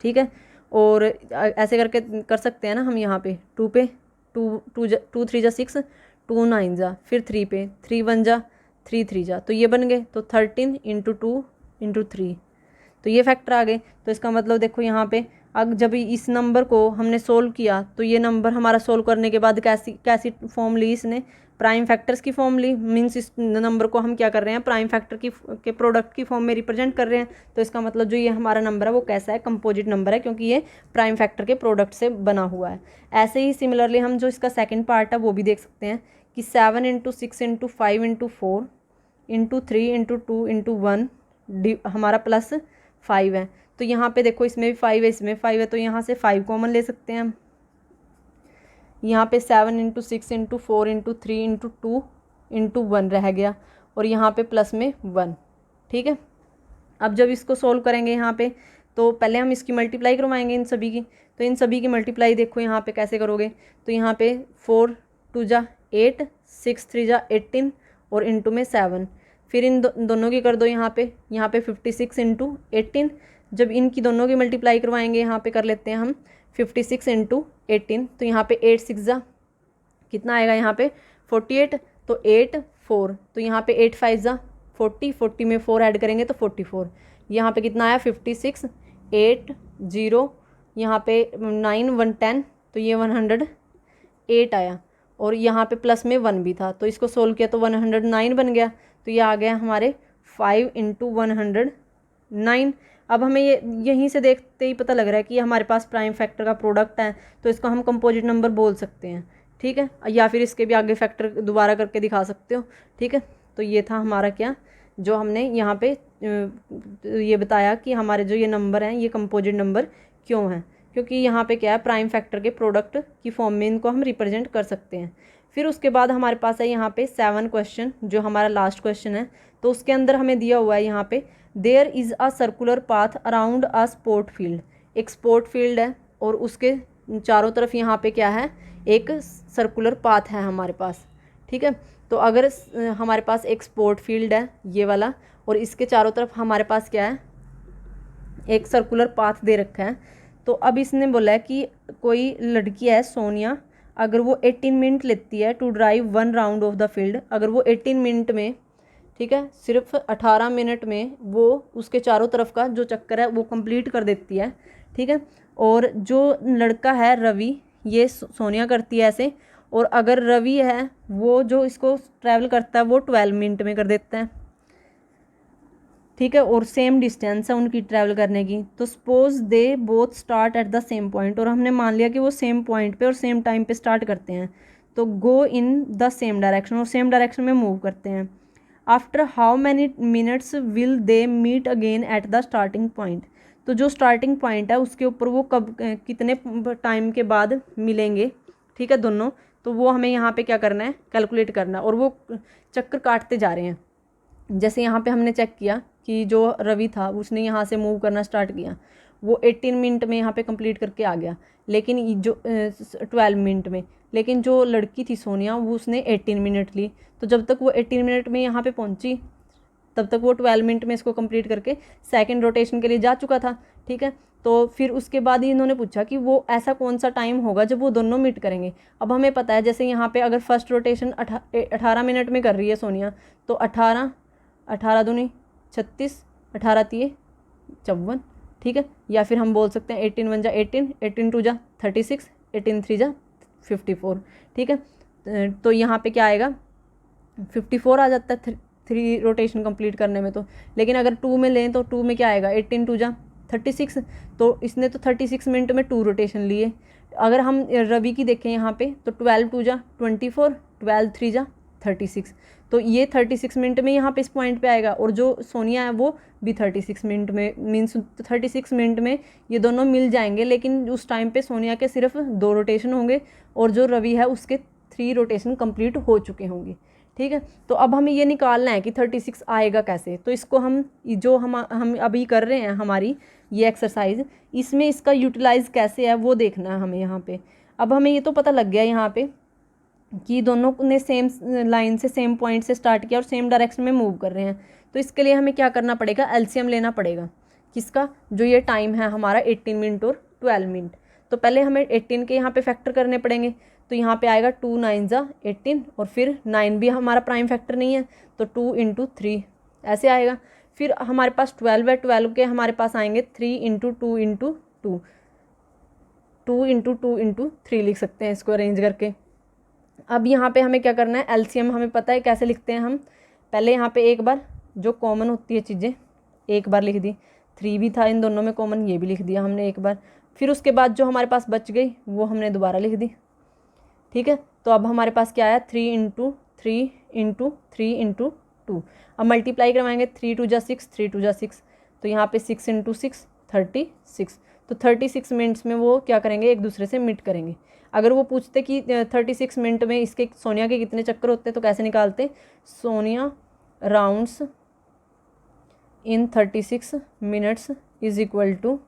ठीक है। और ऐसे करके कर सकते हैं ना हम, यहाँ पे 2 पे 2 3 जा 6, 2 9 जा, फिर 3 पे 3 1 जा, 3 3 जा, तो ये बन गए, तो 13 इंटू 2 इंटू 3, तो ये फैक्टर आ गए। तो इसका मतलब देखो यहाँ पे अब जब इस नंबर को हमने सोल्व किया तो ये नंबर हमारा सोल्व करने के बाद कैसी फॉर्म ली, इसने प्राइम फैक्टर्स की फॉर्म ली, मीन्स इस नंबर को हम क्या कर रहे हैं, प्राइम फैक्टर के प्रोडक्ट की फॉर्म में रिप्रेजेंट कर रहे हैं। तो इसका मतलब जो ये हमारा नंबर है वो कैसा है, कंपोजिट नंबर है, क्योंकि ये प्राइम फैक्टर के प्रोडक्ट से बना हुआ है। ऐसे ही सिमिलरली हम जो इसका सेकेंड पार्ट है वो भी देख सकते हैं कि 7 into 6 into 5 into 4 into 3 into 2 into 1 हमारा प्लस 5 है। तो यहाँ पे देखो इसमें भी 5 है, इसमें 5 है, तो यहाँ से 5 कॉमन ले सकते हैं हम। यहाँ पे 7 into 6 into 4 into 3 into 2 into 1 रह गया, और यहाँ पे प्लस में 1, ठीक है। अब जब इसको सोल्व करेंगे यहाँ पे तो पहले हम इसकी मल्टीप्लाई करवाएंगे इन सभी की, तो इन सभी की मल्टीप्लाई देखो यहाँ पे कैसे करोगे, तो यहाँ पे 4 2 जा 8, 6 3 जा 18 और इंटू में 7, फिर इन दोनों की कर दो यहाँ पे 56 इंटू 18, जब इनकी दोनों की मल्टीप्लाई करवाएंगे यहाँ पे कर लेते हैं हम 56 इंटू 18, तो यहाँ पे 8 6 जा कितना आएगा यहाँ पे 48, तो 8 4, तो यहाँ पे 8 5 जा 40, 40 में 4 ऐड करेंगे तो 44, यहाँ पे कितना आया 56 8 0, यहाँ पे 9 1 10, तो ये 108 आया, और यहाँ पे प्लस में 1 भी था, तो इसको सोल्व किया तो 109 बन गया। तो ये आ गया हमारे 5 इंटू 109। अब हमें ये यहीं से देखते ही पता लग रहा है कि ये हमारे पास प्राइम फैक्टर का प्रोडक्ट है, तो इसको हम कंपोजिट नंबर बोल सकते हैं, ठीक है, या फिर इसके भी आगे फैक्टर दोबारा करके दिखा सकते हो, ठीक है। तो ये था हमारा क्या, जो हमने यहाँ पे ये बताया कि हमारे जो ये नंबर हैं ये कंपोजिट नंबर क्यों हैं, क्योंकि यहाँ पे क्या है, प्राइम फैक्टर के प्रोडक्ट की फॉर्म में इनको हम रिप्रेजेंट कर सकते हैं। फिर उसके बाद हमारे पास है यहाँ पे 7 क्वेश्चन, जो हमारा लास्ट क्वेश्चन है, तो उसके अंदर हमें दिया हुआ है यहाँ पे there is a circular path around a sport field. एक स्पोर्ट फील्ड है और उसके चारों तरफ यहाँ पे क्या है, एक सर्कुलर पाथ है हमारे पास, ठीक है। तो अगर हमारे पास एक स्पोर्ट फील्ड है ये वाला, और इसके चारों तरफ हमारे पास क्या है, एक सर्कुलर पाथ दे रखा है, तो अब इसने बोला है कि कोई लड़की है सोनिया, अगर वो 18 मिनट लेती है to drive 1 round of the field, अगर वो 18 मिनट में, ठीक है, सिर्फ 18 मिनट में वो उसके चारों तरफ का जो चक्कर है वो कंप्लीट कर देती है, ठीक है। और जो लड़का है रवि, ये सोनिया करती है ऐसे, और अगर रवि है वो जो इसको ट्रैवल करता है वो 12 मिनट में कर देता है, ठीक है, और सेम डिस्टेंस है उनकी ट्रैवल करने की। तो suppose they both start at the same point, और हमने मान लिया कि वो सेम पॉइंट पे और सेम टाइम पे स्टार्ट करते हैं, तो go in the same direction, और सेम डायरेक्शन में मूव करते हैं। After how many minutes will they meet again at the starting point, तो जो स्टार्टिंग पॉइंट है उसके ऊपर वो कब कितने टाइम के बाद मिलेंगे, ठीक है, दोनों, तो वो हमें यहाँ पे क्या करना है, कैलकुलेट करना है, और वो चक्कर काटते जा रहे हैं। जैसे यहाँ पे हमने चेक किया कि जो रवि था उसने यहाँ से मूव करना स्टार्ट किया, वो 18 मिनट में यहाँ पे कंप्लीट करके आ गया, लेकिन जो 12 मिनट में, लेकिन जो लड़की थी सोनिया वो उसने 18 मिनट ली, तो जब तक वो 18 मिनट में यहाँ पे पहुँची तब तक वो 12 मिनट में इसको कंप्लीट करके सेकंड रोटेशन के लिए जा चुका था, ठीक है। तो फिर उसके बाद ही इन्होंने पूछा कि वो ऐसा कौन सा टाइम होगा जब वो दोनों मीट करेंगे। अब हमें पता है जैसे यहाँ पे अगर फर्स्ट रोटेशन 18 मिनट में कर रही है सोनिया, तो 18 18 दूनी 36, 18 तिये 54, ठीक है। या फिर हम बोल सकते हैं 18 1 जा 18, 18 2 जा 36, 18 3 जा 54, ठीक है। तो यहाँ पे क्या आएगा 54 आ जाता है 3 रोटेशन कंप्लीट करने में। तो लेकिन अगर 2 में लें तो 2 में क्या आएगा 18 2 जा 36, तो इसने तो 36 मिनट में 2 रोटेशन लिए। अगर हम रवि की देखें यहाँ पे तो 12 2 जा 24, 12 3 जा 36, तो ये 36 मिनट में यहाँ पे इस पॉइंट पे आएगा। और जो सोनिया है वो भी 36 मिनट में, मीन्स 36 मिनट में ये दोनों मिल जाएंगे। लेकिन उस टाइम पे सोनिया के सिर्फ 2 रोटेशन होंगे और जो रवि है उसके 3 रोटेशन कंप्लीट हो चुके होंगे, ठीक है। तो अब हमें ये निकालना है कि 36 आएगा कैसे। तो इसको हम जो हम अभी कर रहे हैं हमारी ये एक्सरसाइज, इसमें इसका यूटिलाइज कैसे है वो देखना है हमें यहाँ पे। अब हमें ये तो पता लग गया यहाँ पे कि दोनों ने सेम लाइन से सेम पॉइंट से स्टार्ट किया और सेम डायरेक्शन में मूव कर रहे हैं। तो इसके लिए हमें क्या करना पड़ेगा, एलसीएम लेना पड़ेगा किसका, जो ये टाइम है हमारा 18 मिनट और 12 मिनट। तो पहले हमें 18 के यहाँ पे फैक्टर करने पड़ेंगे। तो यहाँ पे आएगा 2 9 जा 18, और फिर 9 भी हमारा प्राइम फैक्टर नहीं है तो 2 × 3 ऐसे आएगा। फिर हमारे पास 12 है, 12 के हमारे पास आएंगे 3 × 2 × 2, 2 × 2 × 3 लिख सकते हैं इसको अरेंज करके। अब यहाँ पे हमें क्या करना है, एलसीएम हमें पता है कैसे लिखते हैं हम। पहले यहाँ पे एक बार जो कॉमन होती है चीज़ें एक बार लिख दी, 3 भी था इन दोनों में कॉमन, ये भी लिख दिया हमने एक बार। फिर उसके बाद जो हमारे पास बच गई वो हमने दोबारा लिख दी, ठीक है। तो अब हमारे पास क्या आया 3 × 3 × 3 × 2। अब मल्टीप्लाई करवाएंगे 3 2 जा 6, 3 2 जा 6, तो यहाँ पे 6 × 6 36। तो 36 मिनट्स में वो क्या करेंगे, एक दूसरे से मीट करेंगे। अगर वो पूछते कि 36 मिनट में इसके सोनिया के कितने चक्कर होते तो कैसे निकालते, सोनिया rounds in 36 minutes is equal to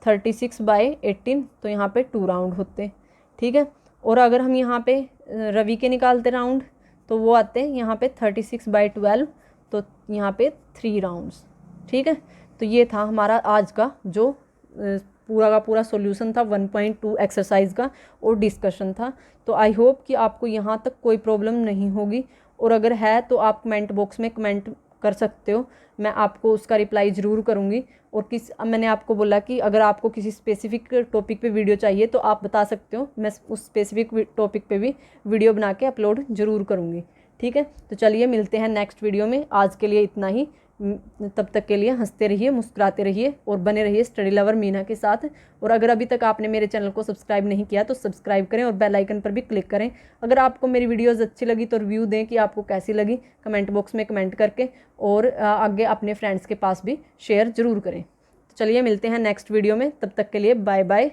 36/18, तो यहाँ पे 2 राउंड होते, ठीक है। और अगर हम यहाँ पे रवि के निकालते राउंड तो वो आते हैं यहाँ पे 36/12, तो यहाँ पे 3 राउंड्स, ठीक है। तो ये था हमारा आज का जो पूरा का पूरा सॉल्यूशन था 1.2 एक्सरसाइज का और डिस्कशन था। तो आई होप कि आपको यहाँ तक कोई प्रॉब्लम नहीं होगी, और अगर है तो आप कमेंट बॉक्स में कमेंट कर सकते हो, मैं आपको उसका रिप्लाई ज़रूर करूँगी। और मैंने आपको बोला कि अगर आपको किसी स्पेसिफिक टॉपिक पे वीडियो चाहिए तो आप बता सकते हो, मैं उस स्पेसिफिक टॉपिक पे भी वीडियो बना के अपलोड ज़रूर करूँगी, ठीक है। तो चलिए मिलते हैं नेक्स्ट वीडियो में, आज के लिए इतना ही। तब तक के लिए हंसते रहिए, मुस्कुराते रहिए और बने रहिए स्टडी लवर मीना के साथ। और अगर अभी तक आपने मेरे चैनल को सब्सक्राइब नहीं किया तो सब्सक्राइब करें और बेल आइकन पर भी क्लिक करें। अगर आपको मेरी वीडियोस अच्छी लगी तो रिव्यू दें कि आपको कैसी लगी, कमेंट बॉक्स में कमेंट करके, और आगे अपने फ्रेंड्स के पास भी शेयर ज़रूर करें। तो चलिए मिलते हैं नेक्स्ट वीडियो में, तब तक के लिए बाय बाय।